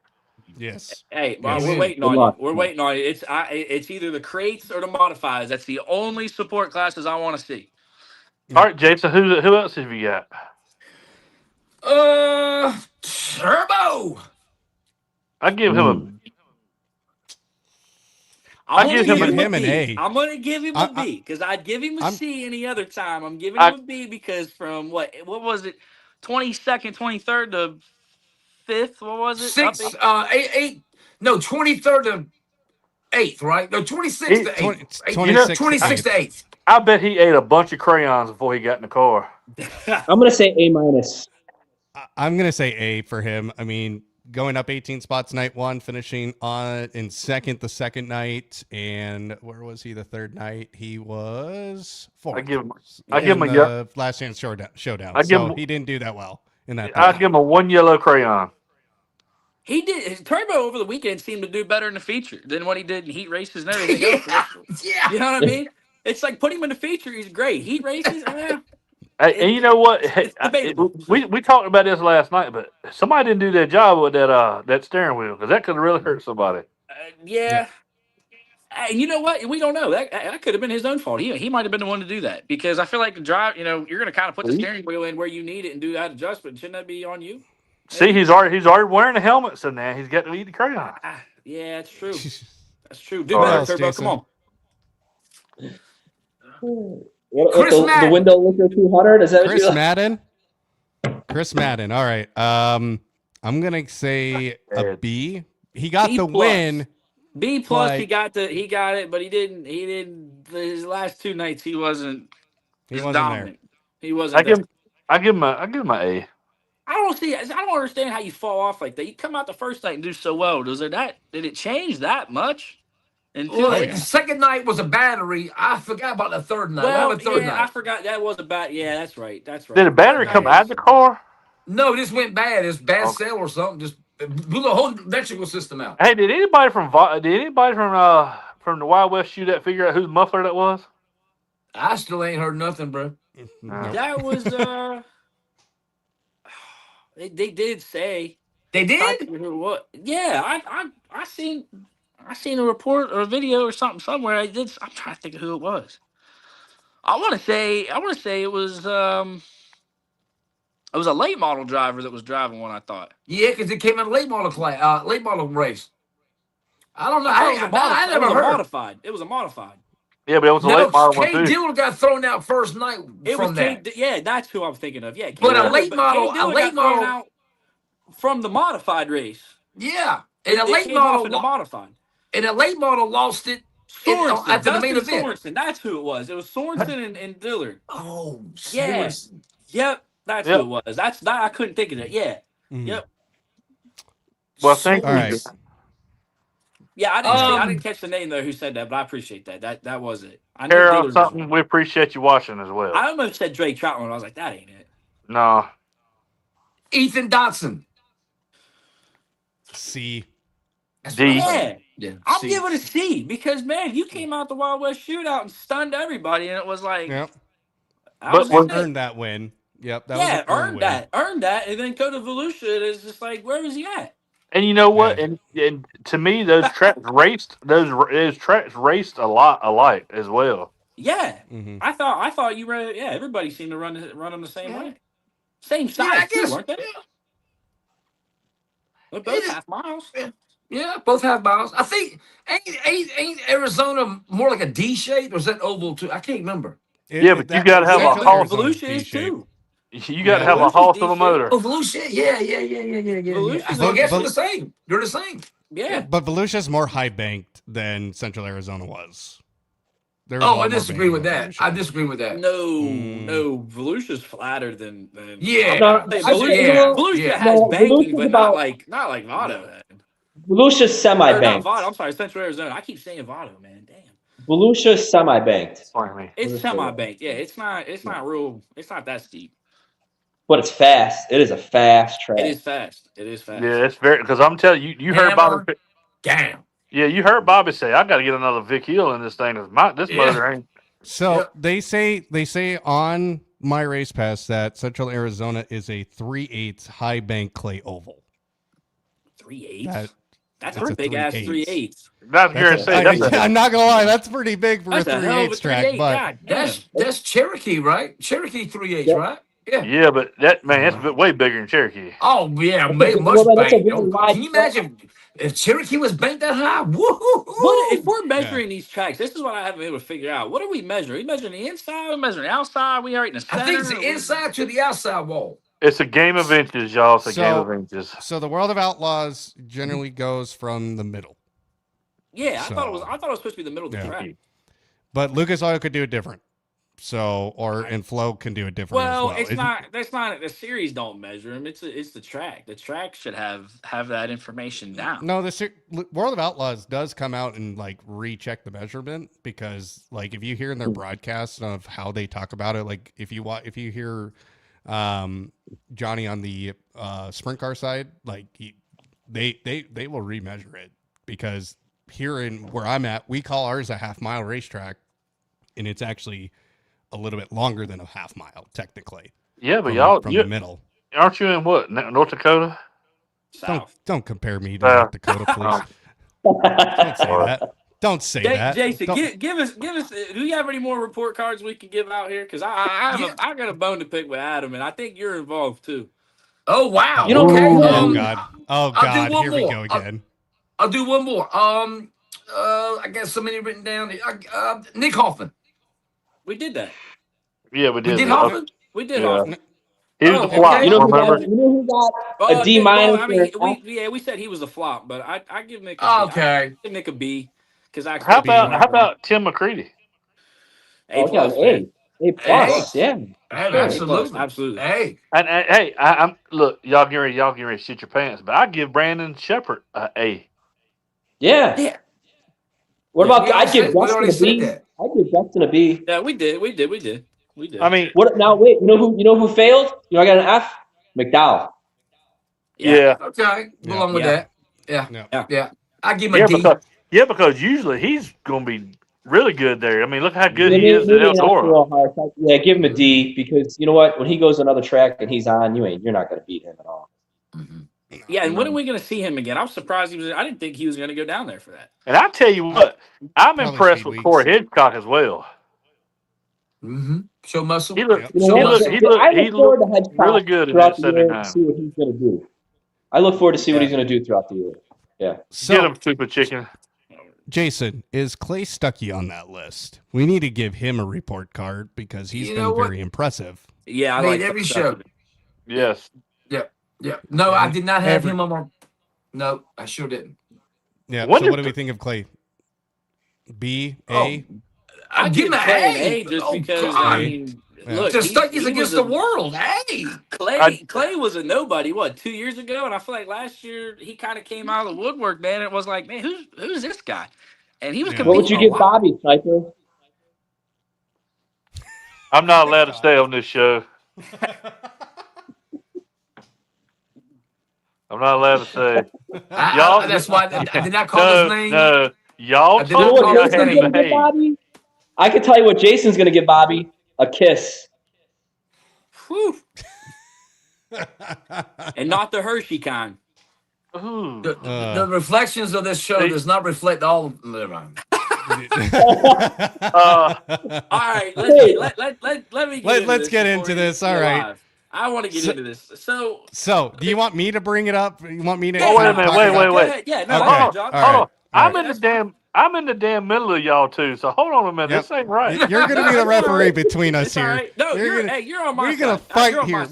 Yes. Hey, we're waiting on you. We're waiting on you. It's either the crates or the modifieds. That's the only support classes I want to see. All right, Jason. Who else have you got? Turbo. I give him I'm gonna give him an A. I'm gonna give him a B because I'd give him a C any other time. I'm giving him a B because from what was it, 22nd, 23rd to 5th? What was it? 8. No, 23rd to 8th, right? No, 26th to 8th. 26th 26th to 8th. I bet he ate a bunch of crayons before he got in the car. I'm gonna say A-. I'm gonna say A for him. I mean, going up 18 spots night one, finishing on in second the second night, and where was he the third night? He was fourth. I give him in a the last chance showdown. So he didn't do that well in that. I'd give him a 1 yellow crayon. He did. His turbo over the weekend seemed to do better in the feature than what he did in heat races and everything else. Yeah. You know what I mean? It's like put him in the feature. He's great. Heat races. And you know what? It's debatable. We talked about this last night, but somebody didn't do their job with that steering wheel because that could have really hurt somebody. Yeah. And you know what? We don't know. That could have been his own fault. He might have been the one to do that because I feel like the drive. You're going to kind of put the steering wheel in where you need it and do that adjustment. Shouldn't that be on you? See, he's already wearing the helmet, so now he's got to eat the crayon. Yeah, that's true. That's true. Do What better, else, Turbo. Jason? Come on. The window liquor 200? Is that what Chris you Madden? Chris Madden. All right. I'm gonna say a B. He got B the plus. win. B plus. But- He got it, but he didn't. His last two nights, he wasn't. He as wasn't dominant. He wasn't. I give him an A. I don't understand how you fall off like that. You come out the first night and do so well. Did it change that much? Until Well, the second night was a battery. I forgot about the third night. well, What happened third yeah, night? I forgot that was a bad. Yeah, that's right. That's right. Did the battery come out of the car? No, this went bad. It's bad cell or something. Just blew the whole electrical system out. Hey, did anybody from the Wild West Shootout figure out whose muffler that was? I still ain't heard nothing, bro. No. That was they did say They did? what? Yeah, I seen a report or a video or something somewhere. I'm trying to think of who it was. I want to say it was a late model driver that was driving one. I thought. Yeah, because it came in a late model race. I don't know. I never heard. Modified. It was a modified. Yeah, but it was a No, late model one Kay too. Dillon got thrown out first night It from was that. yeah, that's who I'm thinking of. Yeah, But Kay a late Dillon- model- Kay Dillon a late got thrown model- out from the modified race. Yeah, and a It late came off in the model, modified. and a late model lost it Sorensen, after the main Dustin event. Sorensen, that's who it was. It was Sorensen and Dillard. Oh, Yeah. Sorensen. Yep, that's Yep. who it was. I couldn't think of it. Yeah, Mhm. yep. Well, thank you. All right. Yeah, I didn't catch the name though. Who said that? But I appreciate that. That was it. I knew Carol, Dillard was- something we appreciate you watching as well. I almost said Drake Troutman. I was like, that ain't it. No, Ethan Dotson. C. That's D. what I said. Yeah, Yeah, I'm C. giving it a C because man, you came out the Wild West Shootout and stunned everybody, and it was like, Yep. I was But- in it. Earned that win. Yep. That Yeah, was an earned that, and then go to Volusia. It's just like, where was he at? and you know what? Yeah. And to me, those tracks raced a lot alike as well. Yeah, Mm-hmm. I thought you ran. Yeah, everybody seemed to run them the same Yeah. way, same Yeah, size I too, guess. weren't they? Yeah. They're both Yeah. half miles. Yeah, both have miles. I think ain't Arizona more like a D shape, or is that oval too? I can't remember. Yeah, but you gotta have a Yeah, Hall- Volusia is too. You got to Yeah, have a Volusia's Hall of a decent. motor. Oh, Volusia. Yeah. Volusia's So I guess Vol- we're the same. You're the same. Yeah, But Volusia's more high banked than Central Arizona was. There was a Oh, lot I more disagree with banking that. I disagree with that. no, Volusia's flatter than. Yeah. No, Hey, I- Volusia yeah. has No, banking, Volusia's but about- not like Votto had. Volusia's Or not semi-banked. Votto. I'm sorry, Central Arizona. I keep saying Votto, man. Damn. Volusia's semi-banked, Explain me. It's semi-banked. Yeah, it's not real. It's not that steep. but it's fast. It is a fast track. It is fast. Yeah, it's very because I'm telling you, you heard Hammer. Bobby. Damn. Yeah, you heard Bobby say, "I got to get another Vic Hill in this thing. This Yeah. motor ain't." So Yep. they say on my race pass that Central Arizona is a 3/8 high bank clay oval. 3/8. That- That's that's a a big ass 3/8. 3/8. That's That's say that's I'm not gonna lie, that's pretty big for That's a a hell of a 3/8 track. 3/8. But God damn. That's Cherokee, right? Cherokee 3/8, Yep. right? Yeah. yeah, but that man, that's way bigger than Cherokee. Oh yeah, Well, much that's a banked. really Oh, wide can you imagine if Cherokee was banked that high? Woo! What if we're measuring these tracks? This is what I haven't been able to figure out. What are we measuring? Are we measuring the inside? Are we measuring the outside? We are in the center? I think it's the inside to the outside wall. It's a game of inches, y'all. It's a So- game of inches. so the World of Outlaws generally goes from the middle. Yeah, I So- thought it was supposed to be the middle of the Yeah. track. But Lucas Oil could do it different. So, and Flo can do it different Well, as well. it's not. That's not. The series don't measure him. It's the track. The track Should have that information down. No, the World of Outlaws does come out and like recheck the measurement, because like if you hear in their broadcast of how they talk about it, like if you hear Johnny on the sprint car side, like they will remeasure it, because here in where I'm at, we call ours a half-mile racetrack, and it's actually a little bit longer than a half mile technically. Yeah, but from the middle. Aren't you in what, North Dakota? South. Don't compare me to North Dakota, please. Don't say that. Don't say that. Jason, give us. Do you have any more report cards we can give out here? Because I got a bone to pick with Adam, and I think you're involved too. Oh wow! You know, okay. Oh God! I'll do one Here more. we go again. I'll do one more. I got so many written down. Nick Hoffman. We did that. Yeah, we did. We did Hoffman. We did Yeah. Hoffman. He was the okay. flop. You know Remember? who got a D minus? I mean, we said he was a flop, but I give Nick a B. Okay. I give Nick a B because I. How about Tim McCready? A plus? A plus, yeah. Hey, absolutely. Absolutely. Hey. And hey, I'm look, y'all get ready to shit your pants, but I give Brandon Shepard a A. Yeah. What about? I'd give Dustin a B. That. I'd give Dustin a B. Yeah, we did. I mean, what? Now wait. You know who failed? You know, I got an F. McDowell. yeah. Okay. Belong with that. Yeah. I give him a D. Because usually he's going to be really good there. I mean, look how good he is at Eldora. Yeah, give him a D, because you know what? When he goes another track and he's on, you're not going to beat him at all. Mm-hmm. Yeah, and when are we going to see him again? I was surprised I didn't think he was going to go down there for that. And I tell you what, I'm Probably impressed with Corey Hitchcock as well. Mm-hmm. Show muscle. He looked I look forward to Hedgecock really good in throughout that the year 79. to see what he's going to do. I look forward to see what he's going to do throughout the year. Yeah. So, Get him, stupid chicken. Jason, is Clay Stuckey on that list? We need to give him a report card, because he's been very impressive. Yeah, I made like every show. Yes. Yeah. No, I did not have him on my. No, I sure didn't. Yeah. What do we think of Clay? B, A? I give him an A. Just because God. I mean, look, the Stuckey's against the world. Hey, Clay was a nobody. What, 2 years ago? And I feel like last year he kind of came out of the woodwork, man. It was like, man, who's this guy? And he was competing. What would you give Bobby, Sniper? I'm not allowed to stay on this show. I'm not allowed to say. Y'all, that's why I did not call his name. No, y'all. I did not call his name. Bobby? I can tell you what Jason's going to give Bobby: a kiss. Whew. And not the Hershey kind. The reflections of this show does not reflect all of them. All right, let's get into this. All right. I want to get into this. So, do you want me to bring it up? You want me to? Oh, wait a minute. Wait. Yeah, no, Okay. John. Hold on. I'm in the damn middle of y'all too. So hold on a minute. This ain't right. You're gonna be the referee between us here. Right. No, you're on my side. We're gonna fight here.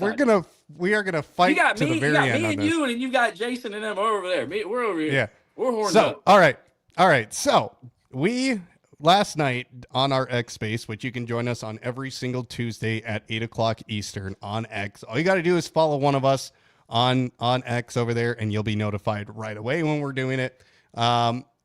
We are gonna fight you got to me, the very you got end me on and this. you, and you got Jason and them over there. We're over here. Yeah. We're horned up. All right. So we last night on our X space, which you can join us on every single Tuesday at 8:00 Eastern on X. All you got to do is follow one of us on X over there, and you'll be notified right away when we're doing it.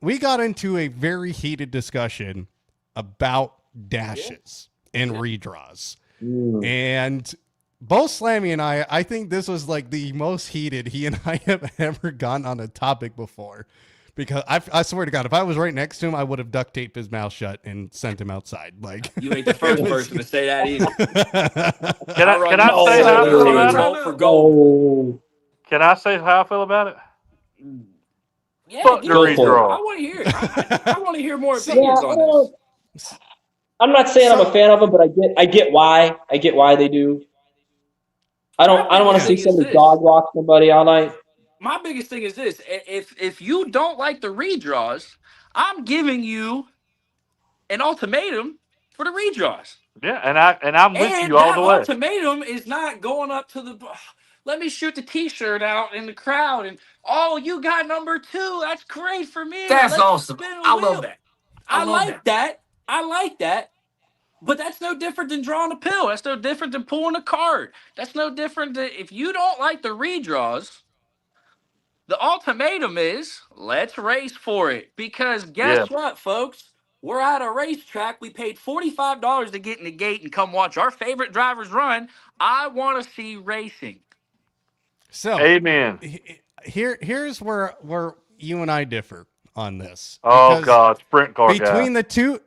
We got into a very heated discussion about dashes and redraws. And both Slammy and I think this was like the most heated he and I have ever gotten on a topic before. Because I swear to God, if I was right next to him, I would have duct taped his mouth shut and sent him outside. Like, you ain't the first person to say that either. Can I say how I feel about it? Can I say how I feel about it? Yeah, fuck the redraw. I want to hear it. I want to hear more opinions on this. I'm not saying I'm a fan of them, but I get why. I get why they do. I don't want to see somebody dog walk somebody all night. My biggest thing is this: if you don't like the redraws, I'm giving you an ultimatum for the redraws. Yeah, and I'm with you all the way. That ultimatum is not going up to the. Let me shoot the T-shirt out in the crowd, and you got number 2. That's great for me. That's awesome. I love that. I like that. But that's no different than drawing a pill. That's no different than pulling a card. That's no different than if you don't like the redraws, the ultimatum is let's race for it. Because Yeah. guess what, folks? We're at a racetrack. We paid $45 to get in the gate and come watch our favorite drivers run. I want to see racing. So, Amen. here's where you and I differ on this. Oh Because God, sprint car guy. between the two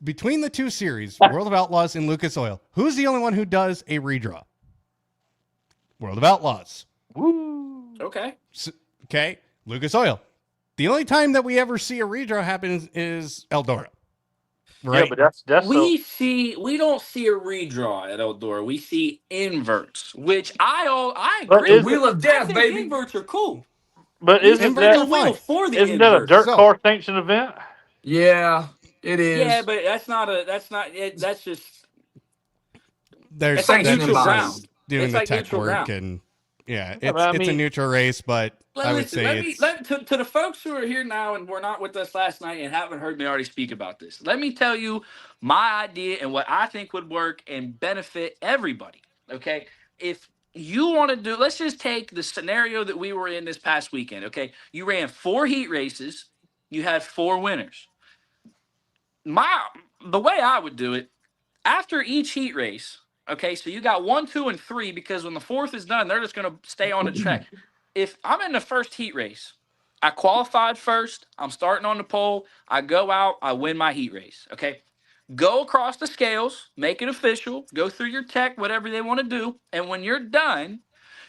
between the two series, World of Outlaws and Lucas Oil, who's the only one who does a redraw? World of Outlaws. Woo. Okay. Okay, Lucas Oil. The only time that we ever see a redraw happen is Eldora. Right? Yeah, but that's We don't see a redraw at Eldora. We see inverts, which I But agree. The Wheel of I Death, think baby. inverts are cool. but You isn't spin Inverts the are that wheel fine. for the isn't that a inverts. dirt So- car sanctioned event? Yeah, it Yeah, is. but that's not a. That's not. That's just. There's It's like that's neutral just ground. doing It's the like tech neutral work ground. and yeah, Yeah, it's but I it's a mean- neutral race, but I would say it's to the folks who are here now and were not with us last night and haven't heard me already speak about this. Let me tell you my idea and what I think would work and benefit everybody. Okay, if you want to do, let's just take the scenario that we were in this past weekend. Okay, you ran 4 heat races, you had 4 winners. The way I would do it, after each heat race, okay, so you got 1, 2, and 3 because when the 4th is done, they're just going to stay on the track. If I'm in the first heat race, I qualified first, I'm starting on the pole, I go out, I win my heat race, okay? Go across the scales, make it official, go through your tech, whatever they want to do, and when you're done,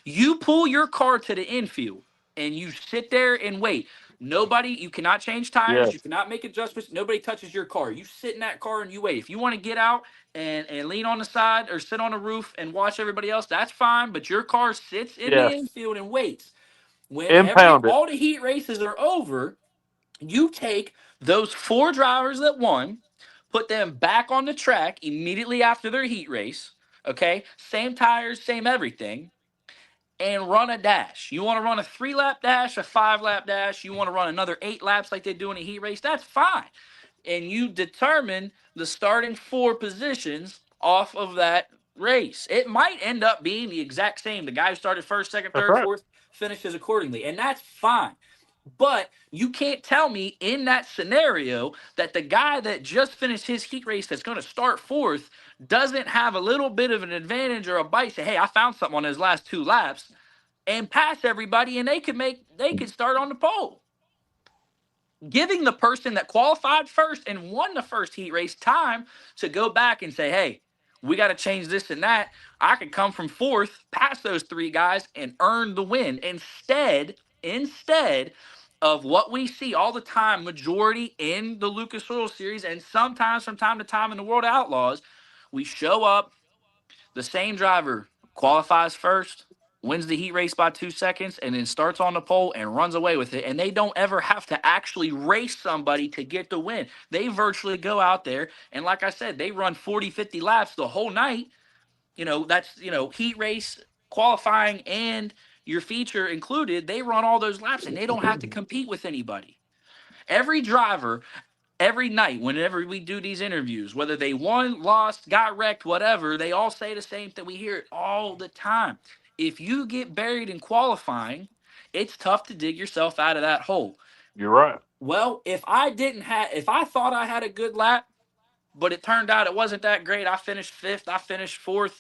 you pull your car to the infield and you sit there and wait. Nobody, you cannot change tires, Yes. you cannot make adjustments, nobody touches your car. You sit in that car and you wait. If you want to get out and lean on the side or sit on the roof and watch everybody else, that's fine, but your car sits in the Yes. infield and waits. When Impound it. all the heat races are over, you take those 4 drivers that won, put them back on the track immediately after their heat race, okay? Same tires, same everything, and run a dash. You want to run a 3-lap dash, a 5-lap dash, you want to run another 8 laps like they do in a heat race, that's fine. And you determine the starting 4 positions off of that race. It might end up being the exact same. The guy who started first, second, That's third, right. fourth finishes accordingly, and that's fine. But you can't tell me in that scenario that the guy that just finished his heat race that's going to start 4th doesn't have a little bit of an advantage or a bite. Say, hey, I found something on his last 2 laps and pass everybody, and they could start on the pole. Giving the person that qualified first and won the first heat race time to go back and say, hey, we got to change this and that. I could come from 4th, pass those 3 guys, and earn the win. Instead of what we see all the time, majority in the Lucas Oil Series, and sometimes from time to time in the World of Outlaws, we show up, the same driver qualifies first, wins the heat race by 2 seconds, and then starts on the pole and runs away with it. And they don't ever have to actually race somebody to get the win. They virtually go out there, and like I said, they run 40, 50 laps the whole night. That's, heat race, qualifying, and your feature included. They run all those laps, and they don't have to compete with anybody. Every driver, every night, whenever we do these interviews, whether they won, lost, got wrecked, whatever, they all say the same thing. We hear it all the time. If you get buried in qualifying, it's tough to dig yourself out of that hole. You're right. Well, if I thought I had a good lap, but it turned out it wasn't that great, I finished 5th, I finished 4th,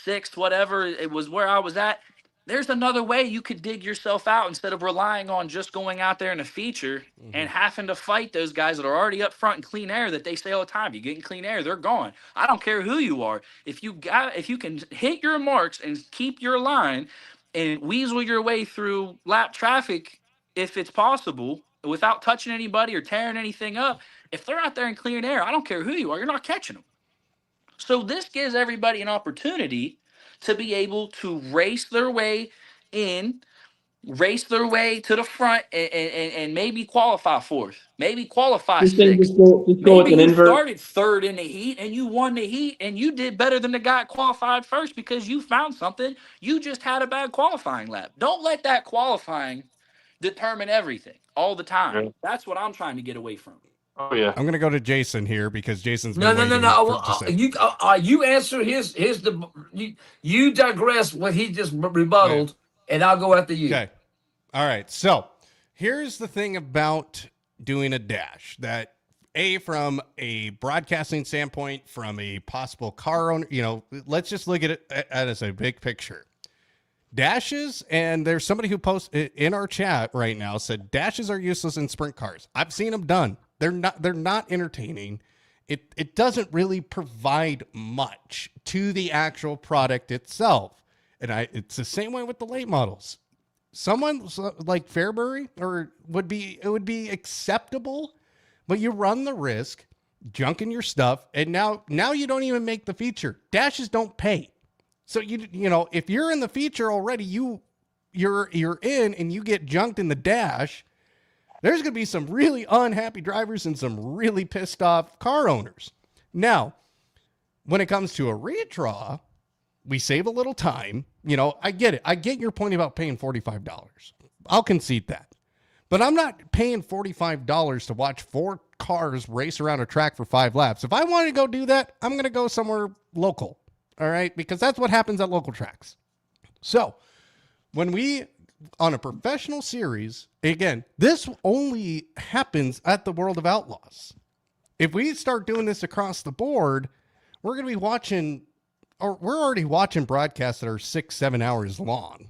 6th, whatever, it was where I was at. There's another way you could dig yourself out instead of relying on just going out there in a feature and having to fight those guys that are already up front in clean air that they say all the time. You get in clean air, they're gone. I don't care who you are. If you can hit your marks and keep your line and weasel your way through lap traffic, if it's possible, without touching anybody or tearing anything up, if they're out there in clean air, I don't care who you are, you're not catching them. So this gives everybody an opportunity to be able to race their way in, race their way to the front, and maybe qualify 4th, maybe qualify 6th. Just go with Maybe an you invert. started 3rd in the heat and you won the heat and you did better than the guy qualified first because you found something. You just had a bad qualifying lap. Don't let that qualifying determine everything all the time. Yeah. That's what I'm trying to get away from. Oh yeah. I'm gonna go to Jason here because Jason's been No, no, no, waiting no. to say. You answer his the you digress what he just rebutted, and I'll go after you. Okay. All right. So here's the thing about doing a dash that from a broadcasting standpoint, from a possible car owner, let's just look at it as a big picture. Dashes, and there's somebody who posted in our chat right now said dashes are useless in sprint cars. I've seen them done. They're not entertaining. It doesn't really provide much to the actual product itself. And it's the same way with the late models. Someone like Fairbury it would be acceptable, but you run the risk junking your stuff, and now you don't even make the feature. Dashes don't pay. So if you're in the feature already, you're in and you get junked in the dash, there's going to be some really unhappy drivers and some really pissed off car owners. Now, when it comes to a redraw, we save a little time. I get it. I get your point about paying $45. I'll concede that. But I'm not paying $45 to watch 4 cars race around a track for 5 laps. If I want to go do that, I'm going to go somewhere local. All right, because that's what happens at local tracks. So when on a professional series, again, this only happens at the World of Outlaws. If we start doing this across the board, we're going to be watching, or we're already watching broadcasts that are 6-7 hours long.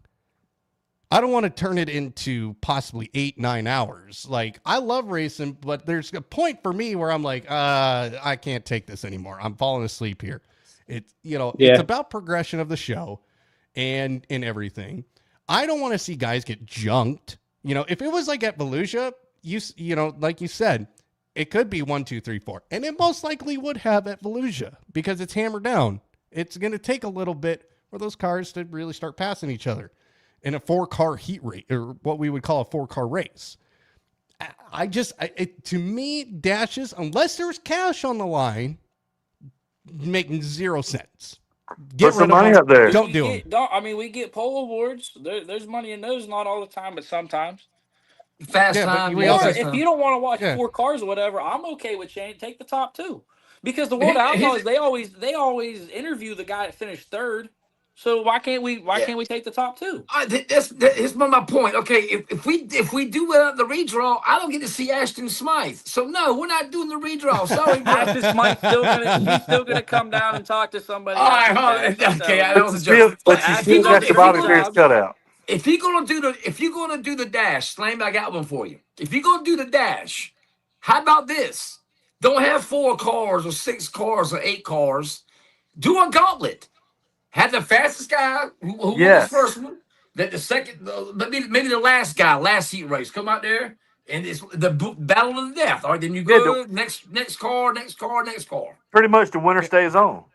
I don't want to turn it into possibly 8-9 hours. Like, I love racing, but there's a point for me where I'm like, I can't take this anymore. I'm falling asleep here. It's about progression of the show and everything. I don't want to see guys get junked. If it was like at Volusia, like you said, it could be 1, 2, 3, 4. And it most likely would have at Volusia because it's hammered down. It's going to take a little bit for those cars to really start passing each other in a 4-car heat race, or what we would call a 4-car race. To me, dashes, unless there's cash on the line, making 0 sense. Put some money up there. Don't do them. We get pole awards. There's money in those, not all the time, but sometimes. Fast time. If you don't want to watch 4 cars or whatever, I'm okay with take the top 2. Because the World Outlaws, they always interview the guy that finished 3rd. So why can't we take the top 2? Here's my point. Okay, if we do the redraw, I don't get to see Ashton Smythe. So no, we're not doing the redraw. Sorry, bro. Ashton Smythe's still gonna come down and talk to somebody. All right, okay, that was a joke. That's the Bobby Bear's cutout. If you're gonna do the dash, Slam, I got one for you. If you're gonna do the dash, how about this? Don't have 4 cars or 6 cars or 8 cars. Do a gauntlet. Have the fastest guy who won the first one, the second, maybe the last guy, last heat race, come out there, and it's the battle of the death. All right, then you go next car. Pretty much the winner stays on.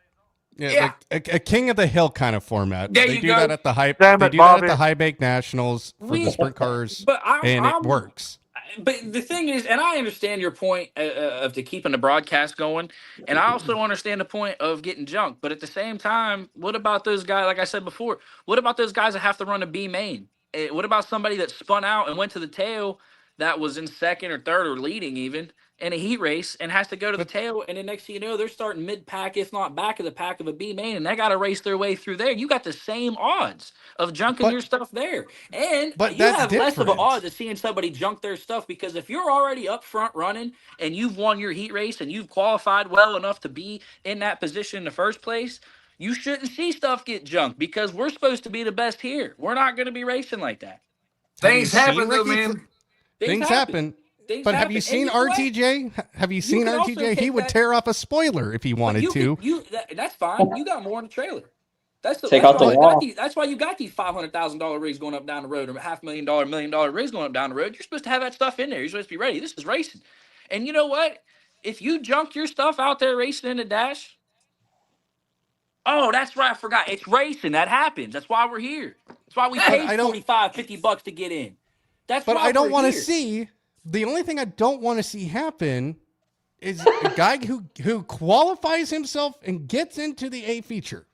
Yeah. Like a King of the Hill kind of format. They do that at the High Bank Nationals for the sprint cars, it works. But the thing is, and I understand your point of keeping the broadcast going, and I also understand the point of getting junked. But at the same time, what about those guys? Like I said before, what about those guys that have to run a B main? What about somebody that spun out and went to the tail that was in 2nd or 3rd or leading even in a heat race and has to go to the tail, and then next thing you know, they're starting mid-pack, if not back of the pack of a B main, and they got to race their way through there. You got the same odds of junking your stuff there. And you have less of an odds of seeing somebody junk their stuff, because if you're already up front running and you've won your heat race and you've qualified well enough to be in that position in the first place, you shouldn't see stuff get junked, because we're supposed to be the best here. We're not going to be racing like that. Things happen, though, man. Things happen. But have you seen RTJ? Have you seen RTJ? He would tear off a spoiler if he wanted to. That's fine. You got more in the trailer. That's why you got these $500,000 rigs going up down the road, or $500,000, $1 million rigs going up down the road. You're supposed to have that stuff in there. You're supposed to be ready. This is racing. And you know what? If you junk your stuff out there racing in the dash, oh, that's right. I forgot. It's racing. That happens. That's why we're here. That's why we paid $45, $50 to get in. But I don't want to see. The only thing I don't want to see happen is a guy who qualifies himself and gets into the A feature.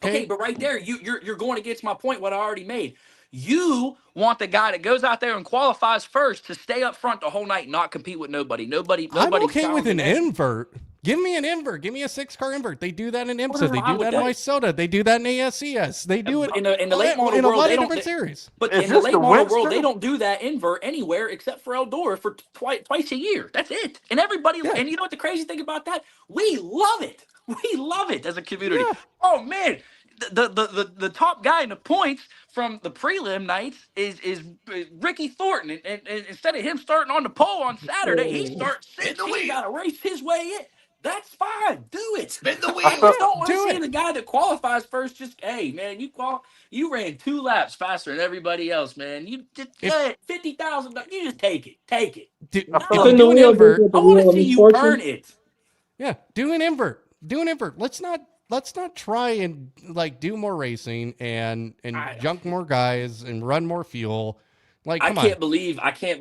Okay, but right there, you're going against my point, what I already made. You want the guy that goes out there and qualifies first to stay up front the whole night and not compete with nobody. Nobody. I'm okay with an challenging him. invert. Give me an invert. Give me a 6-car invert. They do that in IMSA. I'm They fine do with that in that. Wysota. They do that in ASCS. They do it In the late model in a world. lot They of don't. different series. But Is in the this late the model world, Winster? they don't do that invert anywhere except for Eldora for twice a year. That's it. And everybody, Yeah. and you know what the crazy thing about that? We love it. We love it as a community. Yeah. Oh man, the top guy in the points from the prelim nights is Ricky Thornton, and instead of him starting on the pole on Saturday, he starts Spin six. the He's wheel. got to race his way in. That's fine. Do it. Spin the I wheel. just don't want to Do see it. the guy that qualifies first. Just hey, man, you ran 2 laps faster than everybody else, man. You did $50,000. You just take it. Take it. Do, No, Spin the do an wheel, invert. with the I want wheel to of see you misfortune. earn it. Yeah, do an invert. Do an invert. Let's not try and like do more racing and junk more guys and run more fuel. Like, I come can't on.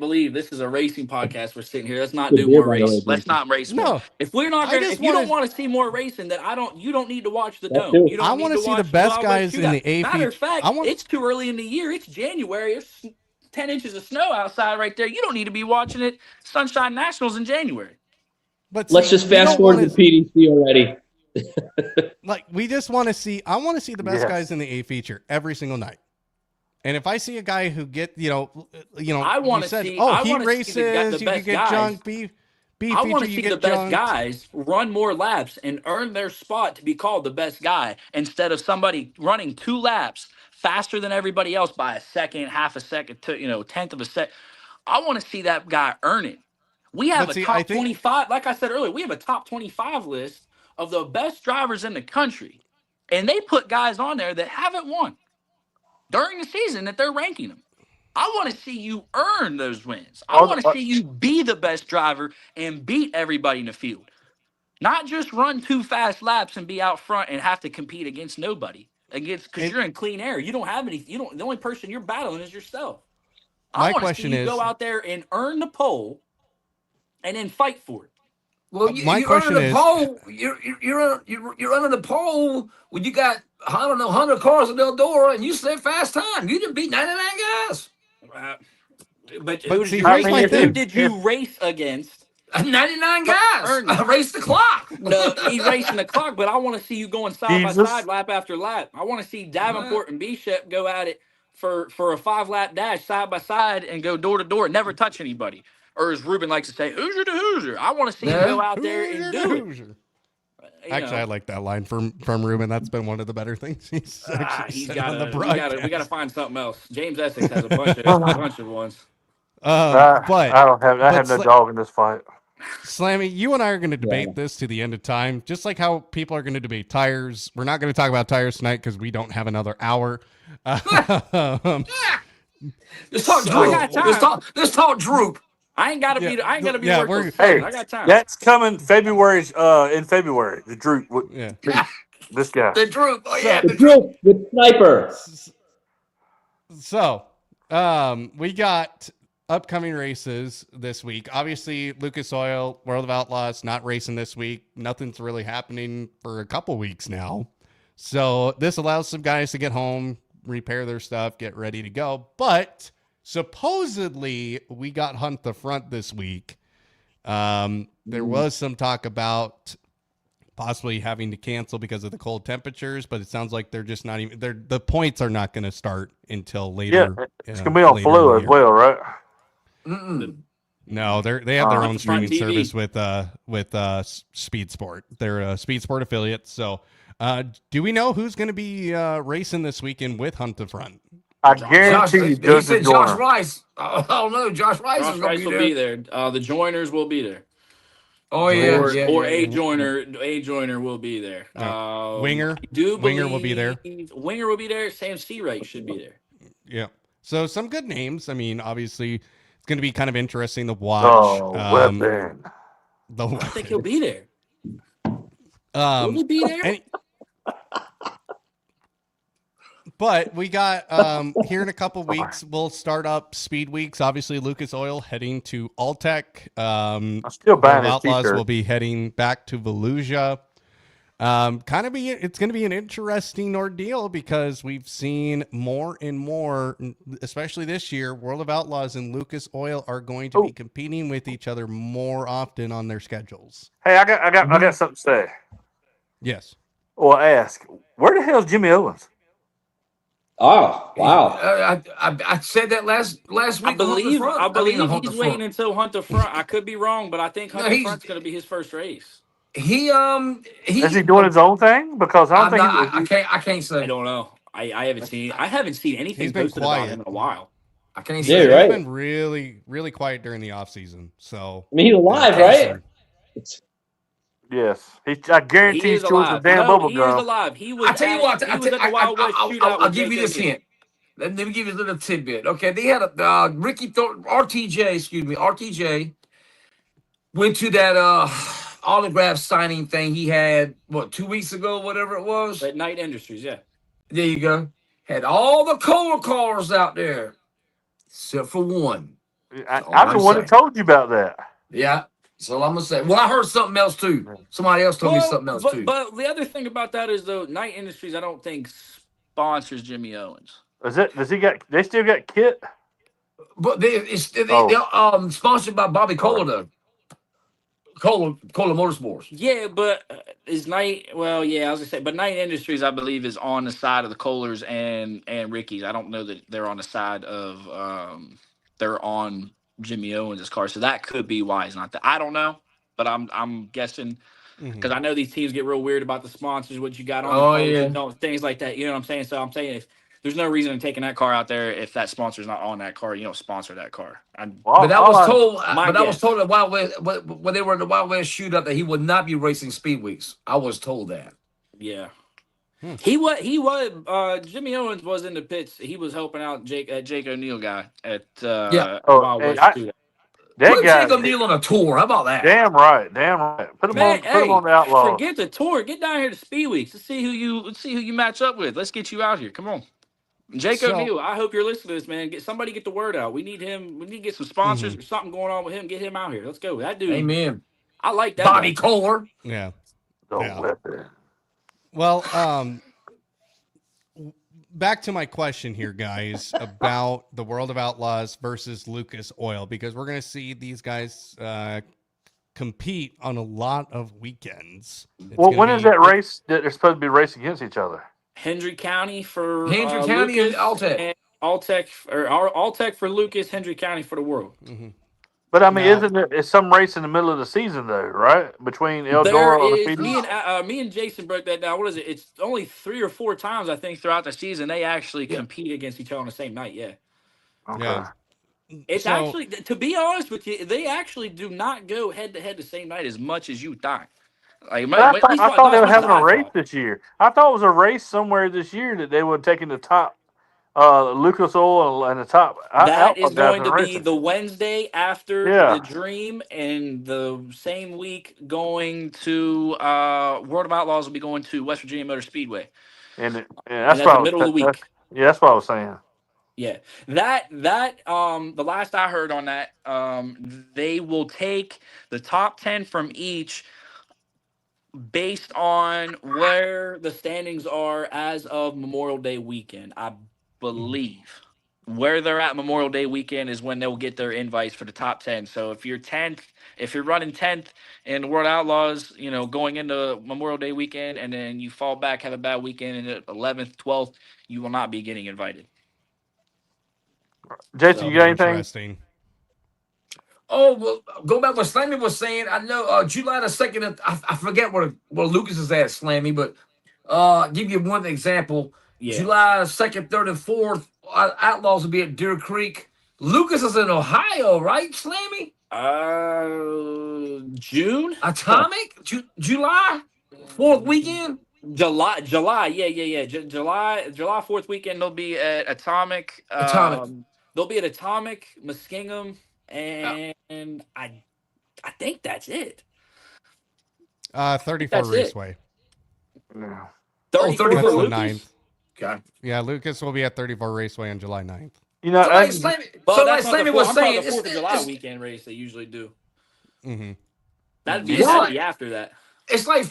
believe this is a racing podcast. We're sitting here. Let's not Good do beer, more by the way, racing. Let's Jason. not race more. No. If we're not I gonna, just if you don't wanna- want to see more racing, then you don't need to watch the That dome. too. You don't I need wanna to see the watch best Wild guys West in the Shootout. A Matter of feature. fact, I want- it's too early in the year. It's January. It's 10 inches of snow outside right there. You don't need to be watching it. Sunshine Nationals in January. But Let's see, just we fast don't forward wanna- to PDC already. Like, we just want to see. I want to see the best Yes. guys in the A feature every single night. And if I see a guy who I want you to said, see. oh, I he want to see the races, you can best get guys. junked. B I want feature, to you see the get best junked. guys run more laps and earn their spot to be called the best guy instead of somebody running 2 laps faster than everybody else by a second, half a second, to tenth of a sec. I want to see that guy earn it. We have But a see, I top think- 25. Like I said earlier, we have a top 25 list of the best drivers in the country, and they put guys on there that haven't won during the season that they're ranking them. I want to see you earn those wins. I want to see you be the best driver and beat everybody in the field. Not just run 2 fast laps and be out front and have to compete against nobody. Because you're in clean air. You don't have any. The only person you're battling is yourself. My I want to question see you is- go out there and earn the pole, and then fight for it. Well, My you're question under the is- pole. You're under the pole when you got 100 cars at Eldora, and you said fast time. You didn't beat 99 guys. But But who see, did you here's race? my Who thing. did you race against? 99 But guys. earn it. I raced the clock. No, he's racing the clock, but I want to see you going side by Jesus. side, lap after lap. I want to see Davenport and Bishop go at it for a 5-lap dash side by side and go door to door, never touch anybody. Or as Ruben likes to say, Hoosier to Hoosier. I want to see you go out there and do it. Hoosier. You Actually, know. I like that line from Ruben. That's been one of the better things he's actually He's said got on the to. broadcast. We got to find something else. James Essex has a bunch of ones. But I don't have. I but have no Sla- dog in this fight. Slammy, you and I are going to debate this to the end of time, just like how people are going to debate tires. We're not going to talk about tires tonight because we don't have another hour. Let's talk I droop. got time. Let's talk droop. I ain't got to be. Yeah, I ain't got to be yeah, to work we're- till 7. Hey, I got time. that's coming February. In February, the Droop. Yeah. This guy. The droop. Oh yeah, The the droop. drill with Sniper. So, we got upcoming races this week. Obviously, Lucas Oil, World of Outlaws, not racing this week. Nothing's really happening for a couple weeks now. So this allows some guys to get home, repair their stuff, get ready to go. But supposedly we got Hunt the Front this week. There was some talk about possibly having to cancel because of the cold temperatures, but it sounds like they're just not even the points are not going to start until later. Yeah, it's gonna be on later in Flu the as year. well, right? No, they have their Hunt own the Front streaming TV. service with Speed Sport. They're a Speed Sport affiliate. So, do we know who's going to be racing this weekend with Hunt the Front? I Josh, guarantee you, he Joseph said Josh Dorner. Rice. I don't know. Josh Rice Josh is going Rice to will be be there. there. The joiners will be there. Oh yeah, or yeah, or yeah, a yeah. joiner will be there. Winger? I do Winger will be there. believe Winger will be there. Sam Seawright should be there. Yeah. So some good names. I mean, obviously, it's going to be kind of interesting to watch. Oh, weapon. I think he'll be there. Will Um, he be there? and- but we got here in a couple weeks, we'll start up speed weeks. Obviously, Lucas Oil heading to Alltech. I'm still buying World his Outlaws t-shirt. will be heading back to Volusia. It's going to be an interesting ordeal because we've seen more and more, especially this year, World of Outlaws and Lucas Oil are going to be competing with each other more often on their schedules. Hey, I got something to say. Yes. Or ask, where the hell's Jimmy Owens? Oh, wow. I said that last week. I believe Hunt he's the waiting Front. until Hunt the Front. I could be wrong, but I think Hunt the Front's going to be his first race. Is he doing his own thing? Because I don't think I can't say. I don't know. I haven't seen anything He's been posted about quiet. him in a while. I can't Yeah, say. right. He's been really, really quiet during the off season. So I mean, he's alive, right? Yes, I guarantee He he's is chewing some alive. damn No, bubble he is gum. alive. He was. I tell you what. He was at the Wild West shootout. I'll give you this hint. Let me give you a little tidbit. Okay, they had a RTJ went to that autograph signing thing he had 2 weeks ago, whatever it was. At Night Industries, yeah. There you go. Had all the Kohler cars out there, except for one. I'm the one that told you about that. Yeah. So I'm gonna say. Well, I heard something else too. Somebody else told me something else too. But the other thing about that is though, Night Industries, I don't think sponsors Jimmy Owens. Does he got? They still got Kit? But they're sponsored by Bobby Kohler though. Kohler Motorsports. Yeah, but is Night? Well, yeah, I was gonna say, but Night Industries, I believe, is on the side of the Kohlers and Ricky's. I don't know that they're on the side of they're on Jimmy Owens' car, so that could be why he's not there. I don't know, but I'm guessing because I know these teams get real weird about the sponsors, what you got on the cars, things like that. You know what I'm saying? So I'm saying if there's no reason in taking that car out there if that sponsor's not on that car, you don't sponsor that car. But I was told at Wild West when they were in the Wild West shootout that he would not be racing speed weeks. I was told that. Yeah. He was Jimmy Owens was in the pits. He was helping out Jake O'Neill guy at Wild West shootout. Put Jake O'Neill on a tour. How about that? Damn right. Put him on the Outlaws. Forget the tour. Get down here to Speed Weeks. Let's see who you match up with. Let's get you out here. Come on. Jake O'Neill, I hope you're listening to this, man. Somebody get the word out. We need him. We need to get some sponsors or something going on with him. Get him out here. Let's go. That dude. Amen. I like that. Bobby Kohler. Yeah. Let that. Well, back to my question here, guys, about the World of Outlaws versus Lucas Oil, because we're going to see these guys compete on a lot of weekends. When is that race that they're supposed to be racing against each other? Hendry County for County Lucas, and Altec. Altec for Lucas, Hendry County for the world. But I mean, isn't there some race in the middle of the season though, right? Between Eldora and me and Jason broke that down. What is it? It's only 3 or 4 times I think throughout the season they actually compete against each other on the same night. Yeah. Okay. Yeah. It's actually, to be honest with you, they actually do not go head to head the same night as much as you thought. I thought they were having a race this year. I thought it was a race somewhere this year that they were taking the top Lucas Oil and the top. That is going to be the Wednesday after the Dream, and the same week going to World of Outlaws will be going to West Virginia Motor Speedway. And that's the middle of the week. That's what I was saying. Yeah, that the last I heard on that, they will take the top 10 from each based on where the standings are as of Memorial Day weekend. I believe where they're at Memorial Day weekend is when they'll get their invites for the top 10. So if you're 10th, if you're running 10th in the World Outlaws, going into Memorial Day weekend, and then you fall back, have a bad weekend, and 11th, 12th, you will not be getting invited. Jason, you got anything? Interesting. Oh, well, go back what Slammy was saying. I know July the 2nd, I forget where Lucas is at, Slammy, but give you one example. Yeah. July 2nd, 3rd, and 4th, Outlaws will be at Deer Creek. Lucas is in Ohio, right, Slammy? June? Atomic? July? 4th weekend? July, yeah. July 4th weekend, they'll be at Atomic. They'll be at Atomic, Muskingum, and I think that's it. 34 Raceway. Yeah. 34 That's the Lucas? 9th. Okay. Yeah, Lucas will be at 34 Raceway on July 9th. Slammy was saying, the 4th of July weekend race they usually do. Mm-hmm. That'd be after that. It's like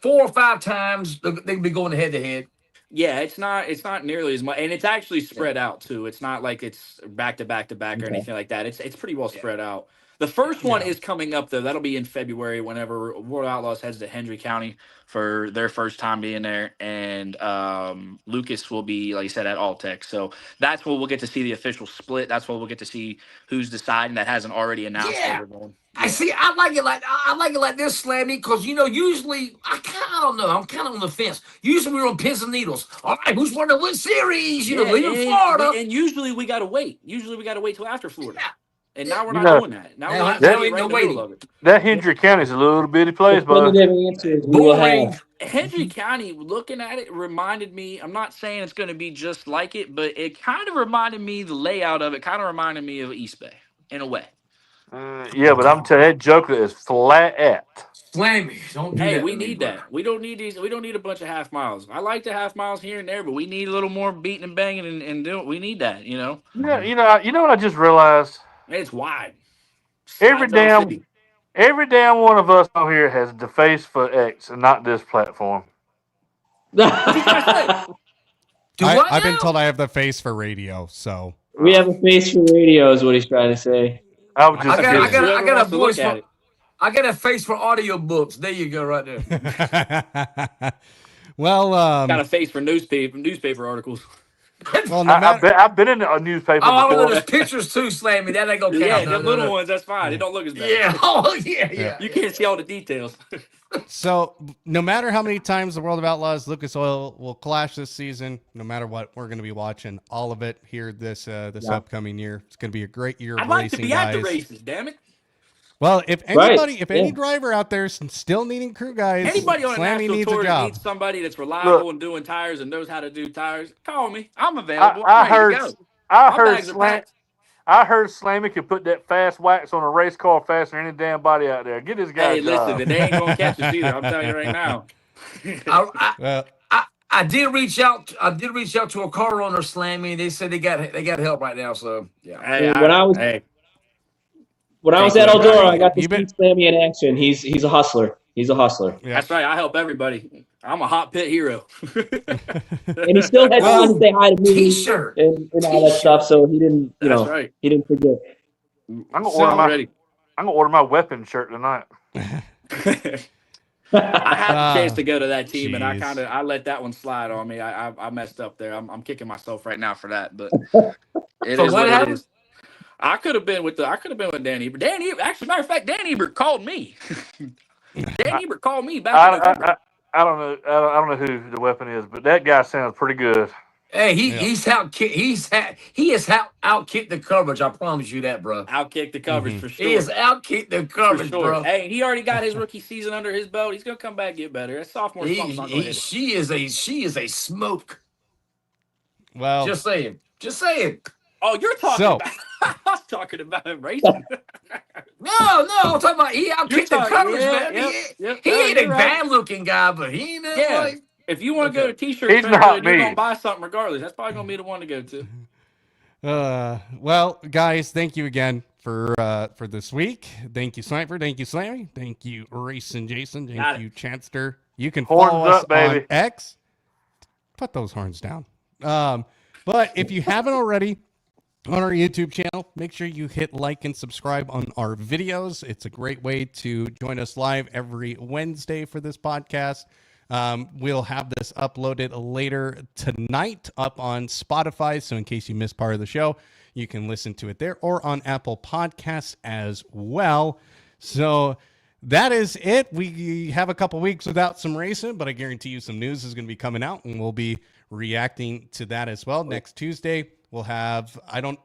4 or 5 times they can be going head to head. Yeah, it's not nearly as much, and it's actually spread out too. It's not like it's back to back to back or anything like that. It's pretty well spread out. The first one is coming up though. That'll be in February whenever World Outlaws heads to Hendry County for their first time being there, and Lucas will be, like you said, at Alltech. So that's where we'll get to see the official split. That's where we'll get to see who's deciding that hasn't already announced. Yeah. I see. I like it like this, Slammy, because usually I don't know. I'm kind of on the fence. Usually we're on pins and needles. All right, who's winning what series? Leaving Florida, and usually we got to wait. Usually we got to wait till after Florida. Yeah. And now we're not doing that. Now we're right in the middle of it. That Hendry County's a little bitty place, but Hendry County, looking at it, reminded me. I'm not saying it's going to be just like it, but it kind of reminded me. The layout of it kind of reminded me of East Bay in a way. Yeah, but I'm telling you, that joker is flat at. Slammy, don't do that. Hey, we need that. We don't need these. We don't need a bunch of half miles. I like the half miles here and there, but we need a little more beating and banging and doing. We need that. Yeah, you know what I just realized? It's wide. Every damn one of us out here has the face for X and not this platform. I've been told I have the face for radio, so we have a face for radio, is what he's trying to say. I got a voice for. I got a face for audio books. There you go, right there. Well, got a face for newspaper articles. Well, I've been in a newspaper before. There's pictures too, Slammy. That ain't gonna count. Yeah, the little ones, that's fine. It don't look as bad. Yeah. Oh, yeah. You can't see all the details. So, no matter how many times the World of Outlaws Lucas Oil will clash this season, no matter what, we're going to be watching all of it here this upcoming year. It's going to be a great year of I'd like racing, to be guys. at the races, damn it. Well, if any driver out there is still needing crew guys, anybody on a Slammy national needs tour a that job. needs somebody that's reliable and doing tires and knows how to do tires, call me. I'm available. I heard Slammy could put that fast wax on a race car faster than any damn body out there. Get this guy. Hey, listen, they ain't gonna catch us either. I'm telling you right now. I did reach out. To a car owner, Slammy. They said they got help right now. So yeah. When I was at Eldora, I got to see Slammy in action. He's a hustler. He's a hustler. Yeah. That's right. I help everybody. I'm a hot pit hero. And he still had time to say hi to me T-shirt and all that stuff, so he didn't, he didn't forget. I'm gonna order my weapon shirt tonight. I had a chance to go to that team, and I let that one slide on me. I messed up there. I'm kicking myself right now for that, but it is what it is. I could have been with Dan Ebert. Actually, matter of fact, Dan Ebert called me. Dan Ebert called me back in November. I don't know who the weapon is, but that guy sounds pretty good. Hey, he has outkicked the coverage. I promise you that, bro. Outkicked the coverage for sure. He has outkicked the coverage, bro. Hey, he already got his rookie season under his belt. He's gonna come back and get better. That sophomore slump's not gonna hit it. She is a smoke. Well, just saying. Oh, you're talking about. I was talking about him racing. No, I'm talking about he outkicked the coverage, man. He ain't a bad-looking guy, but he ain't that. If you want to go to T-shirt, you're gonna buy something regardless. That's probably gonna be the one to go to. Well, guys, thank you again for this week. Thank you, Sniper. Thank you, Slammy. Thank you, Racin Jason. Thank you, Chadster. You can follow us on X. Put those horns down. But if you haven't already, on our YouTube channel, make sure you hit like and subscribe on our videos. It's a great way to join us live every Wednesday for this podcast. We'll have this uploaded later tonight up on Spotify. So in case you missed part of the show, you can listen to it there or on Apple Podcasts as well. So that is it. We have a couple weeks without some racing, but I guarantee you some news is going to be coming out and we'll be reacting to that as well. Next Tuesday, we'll have, I'm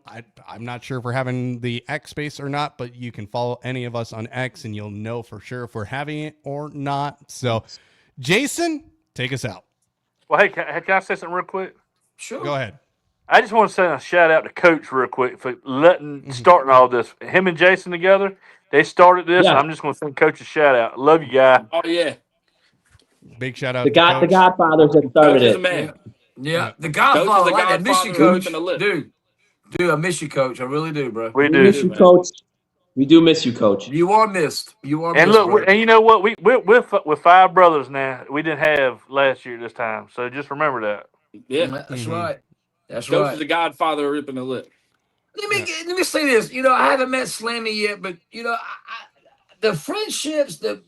not sure if we're having the X space or not, but you can follow any of us on X and you'll know for sure if we're having it or not. So Jason, take us out. Well, hey, can I say something real quick? Sure. Go ahead. I just want to send a shout out to Coach real quick for starting all this. Him and Jason together, they started this. Yeah. And I'm just going to send Coach a shout out. Love you, guy. Oh yeah. Big shout out. The Godfathers that started it. Man. Yeah, the Godfather. I miss you, Coach. Dude, I miss you, Coach. I really do, bro. We do. Miss you, Coach. We do miss you, Coach. You are missed. You are And missed. look, and you know what? We're with 5 brothers now. We didn't have last year this time, so just remember that. Yeah. That's right. That's Coach right. is the godfather of ripping the lip. Let me say this. I haven't met Slammy yet, but the friendships that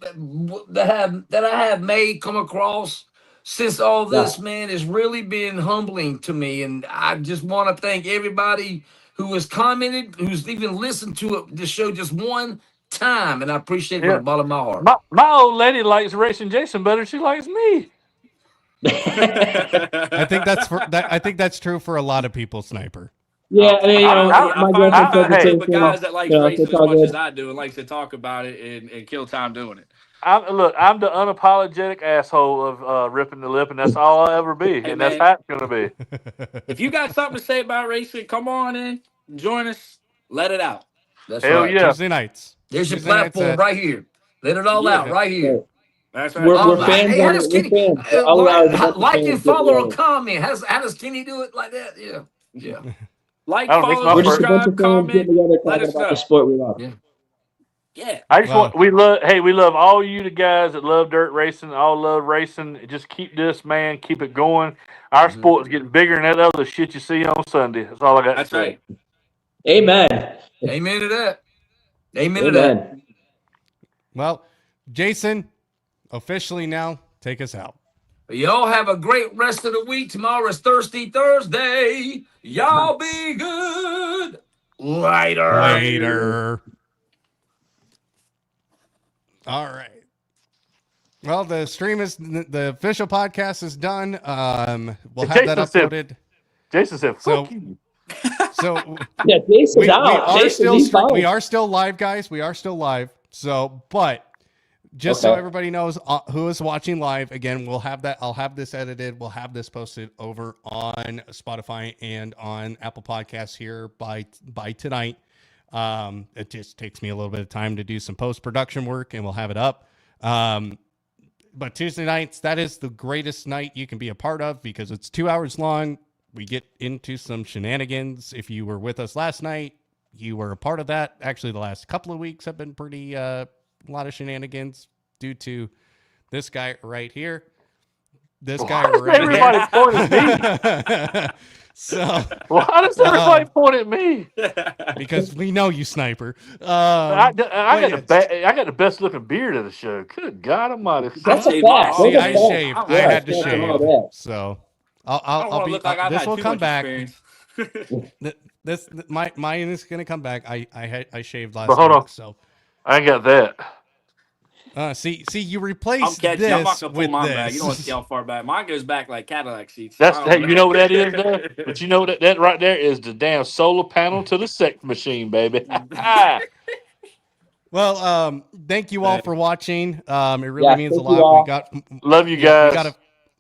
I have made come across since all this, man, has really been humbling to me. And I just want to thank everybody who has commented, who's even listened to the show just one time, and I appreciate it from the bottom of my heart. My old lady likes Racin Jason better. She likes me. I think that's true for a lot of people, Sniper. Yeah, I mean, my girlfriend says the same But thing. guys that like racing it's as all much good. as I do and likes to talk about it and kill time doing it. I'm the unapologetic asshole of ripping the lip, and that's all I'll ever be, Hey, and man. that's how it's gonna be. If you got something to say about racing, come on in, join us, let it out. That's Hell right. yeah. Tuesday nights. There's your Tuesday nights platform right here. Let it all out right here. That's right. We're fans. Hey, how does We're Kenny fans. All our domestic like fans and get follow or together. comment? How does Kenny do it like that? Yeah. Like, I don't think follow, We're just a bunch subscribe, of fans getting comment, together let talking us about the know. sport we love. Yeah. I just Wow. we love all you the guys that love dirt racing, all love racing. Just keep this, man, keep it going. Our sport's getting bigger than that other shit you see on Sunday. That's all I got That's to say. right. Amen. Amen to that. Amen to that. Amen. Well, Jason, officially now, take us out. Y'all have a great rest of the week. Tomorrow is Thirsty Thursday. Y'all be good. Later. All right. Well, the stream is the official podcast is done. We'll have that uploaded. Jason said, So- "Fuck you." So Yeah, Jason's out. we are still live, guys. We are still live. So, but just so everybody knows who is watching live, again, we'll have that. I'll have this edited. We'll have this posted over on Spotify and on Apple Podcasts here by tonight. It just takes me a little bit of time to do some post-production work, and we'll have it up. But Tuesday nights, that is the greatest night you can be a part of because it's 2 hours long. We get into some shenanigans. If you were with us last night, you were a part of that. Actually, the last couple of weeks have been pretty, a lot of shenanigans due to this guy right here. This guy right everybody here. point at me? So Why does everybody point at me? because we know you, Sniper. I got the best looking beard of the show. Good God Almighty! That's a shaved fact. my See, arm. I That's a shaved. fact. I had to Yeah, shave. all that. So I don't I'll want to be. look like I've This had will too come much back. experience. Mine is gonna come back. I shaved last But hold week, on. so I ain't got that. see you I'm replaced catching. I'm not this gonna pull with mine back. You don't want to this. see how far back. Mine goes back like Cadillac seats. That's I don't hey, you know what that is, though? But you know that right there is the damn solar panel to the sex machine, baby. Well, thank you all for watching. It really means a thank you lot. all. We got Love you guys.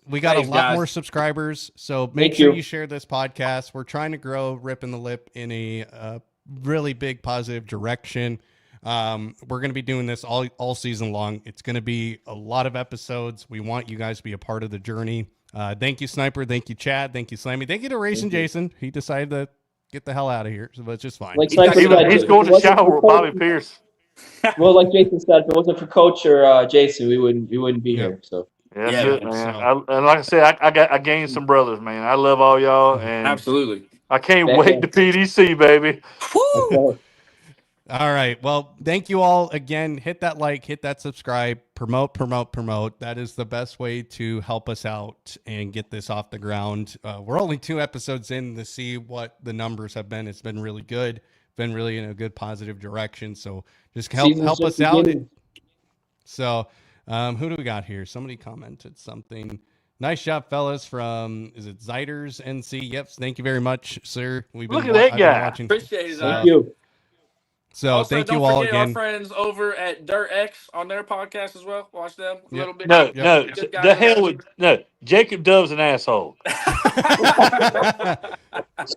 we got Thanks, a lot guys. more subscribers, so make Thank sure you. you share this podcast. We're trying to grow Rippin' the Lip in a really big positive direction. We're going to be doing this all season long. It's going to be a lot of episodes. We want you guys to be a part of the journey. Thank you, Sniper. Thank you, Chad. Thank you, Slammy. Thank you to Racin Jason. He decided to get the hell out of here, so it's just fine. Like Sniper said, He's if going it to wasn't shower for with Coach- Bobby Pierce. Well, like Jason said, if it wasn't for Coach or Jason, we wouldn't be here. So Yeah, that's Yeah, it, man. so- And like I said, I gained some brothers, man. I love all y'all, and Absolutely. I can't Back wait in. to PDC, baby. okay. All right. Well, thank you all again. Hit that like, hit that subscribe, promote. That is the best way to help us out and get this off the ground. We're only 2 episodes in to see what the numbers have been. It's been really good. Been really in a good positive direction. So just help Season's us just out. beginning. So who do we got here? Somebody commented something. Nice job, fellas, from, is it Ziders NC? Yep. Thank you very much, sir. Look at that I've been guy. watching. Appreciate it. Thank you. So Also, thank don't you all forget again. our friends over at Dirt X on their podcast as well. Watch them a little bit. No, Good the guys hell over with no. Jacob Dove's an asshole.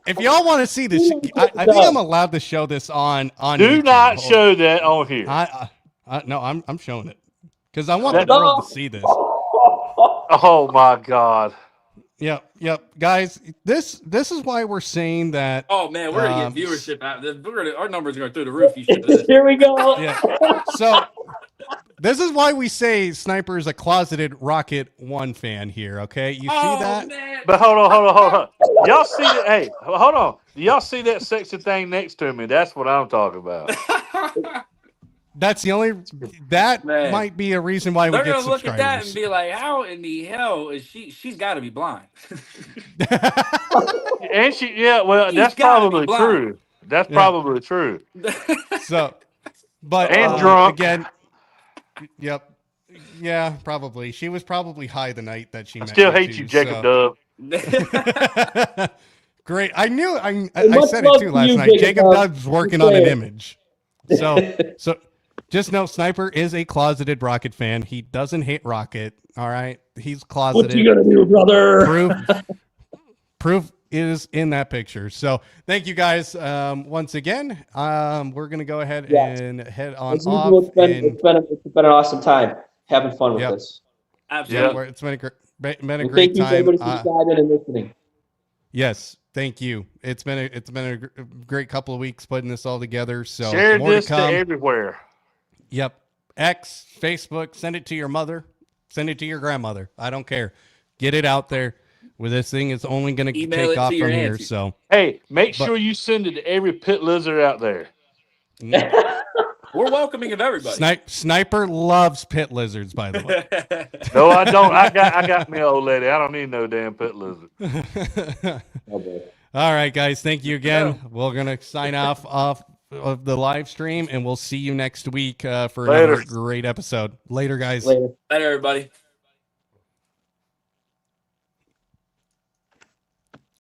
If y'all want to see this, I think I'm allowed to show this on Do YouTube. not Hold show that on here. no, I'm showing it because I want That- the world to see this. Oh my God. Yep. Guys, this is why we're saying that. Oh man, we're gonna get viewership out. Our numbers are going through the roof. You should this. Here we go. Yeah. So this is why we say Sniper is a closeted Rocket One fan here. Okay, you see that? Man. But hold on. Y'all see that? Hey, hold on. Do y'all see that sexy thing next to me? That's what I'm talking about. That's the only. That Man. might be a reason why we They're get gonna look at that subscribers. and be like, "How in the hell is she? She's got to be blind." And She's that's gotta be probably blind. true. That's probably true. So, but And drunk. again. Yep. Yeah, probably. She was probably high the night that she I met still you hate too, you, Jacob so. Dub. Great. I knew. I much said love it too to last you, night. Jacob Jacob Dub. Dubb's working on an Say it. image. So just know Sniper is a closeted Rocket fan. He doesn't hate Rocket. All right. He's closeted. What you gonna do, brother? Proof is in that picture. So thank you guys once again. We're gonna go ahead and head on As usual, off. it's been an awesome time having fun with Yep. this. Absolutely. It's been a And great thank you to time. everybody subscribing and listening. Yes, thank you. It's been a great couple of weeks putting this all together. So Share more this to to come. everywhere. Yep. X, Facebook, send it to your mother, send it to your grandmother. I don't care. Get it out there. Where this thing is only going to Email it take to off your from here. auntie. So Hey, make sure you send it to every pit lizard out there. We're welcoming of everybody. Sniper loves pit lizards, by the way. No, I don't. I got me old lady. I don't need no damn pit lizard. All right, guys. Thank you again. We're going to sign off of the live stream, and we'll see you next week for another great episode. Later, guys. Later. Later, everybody.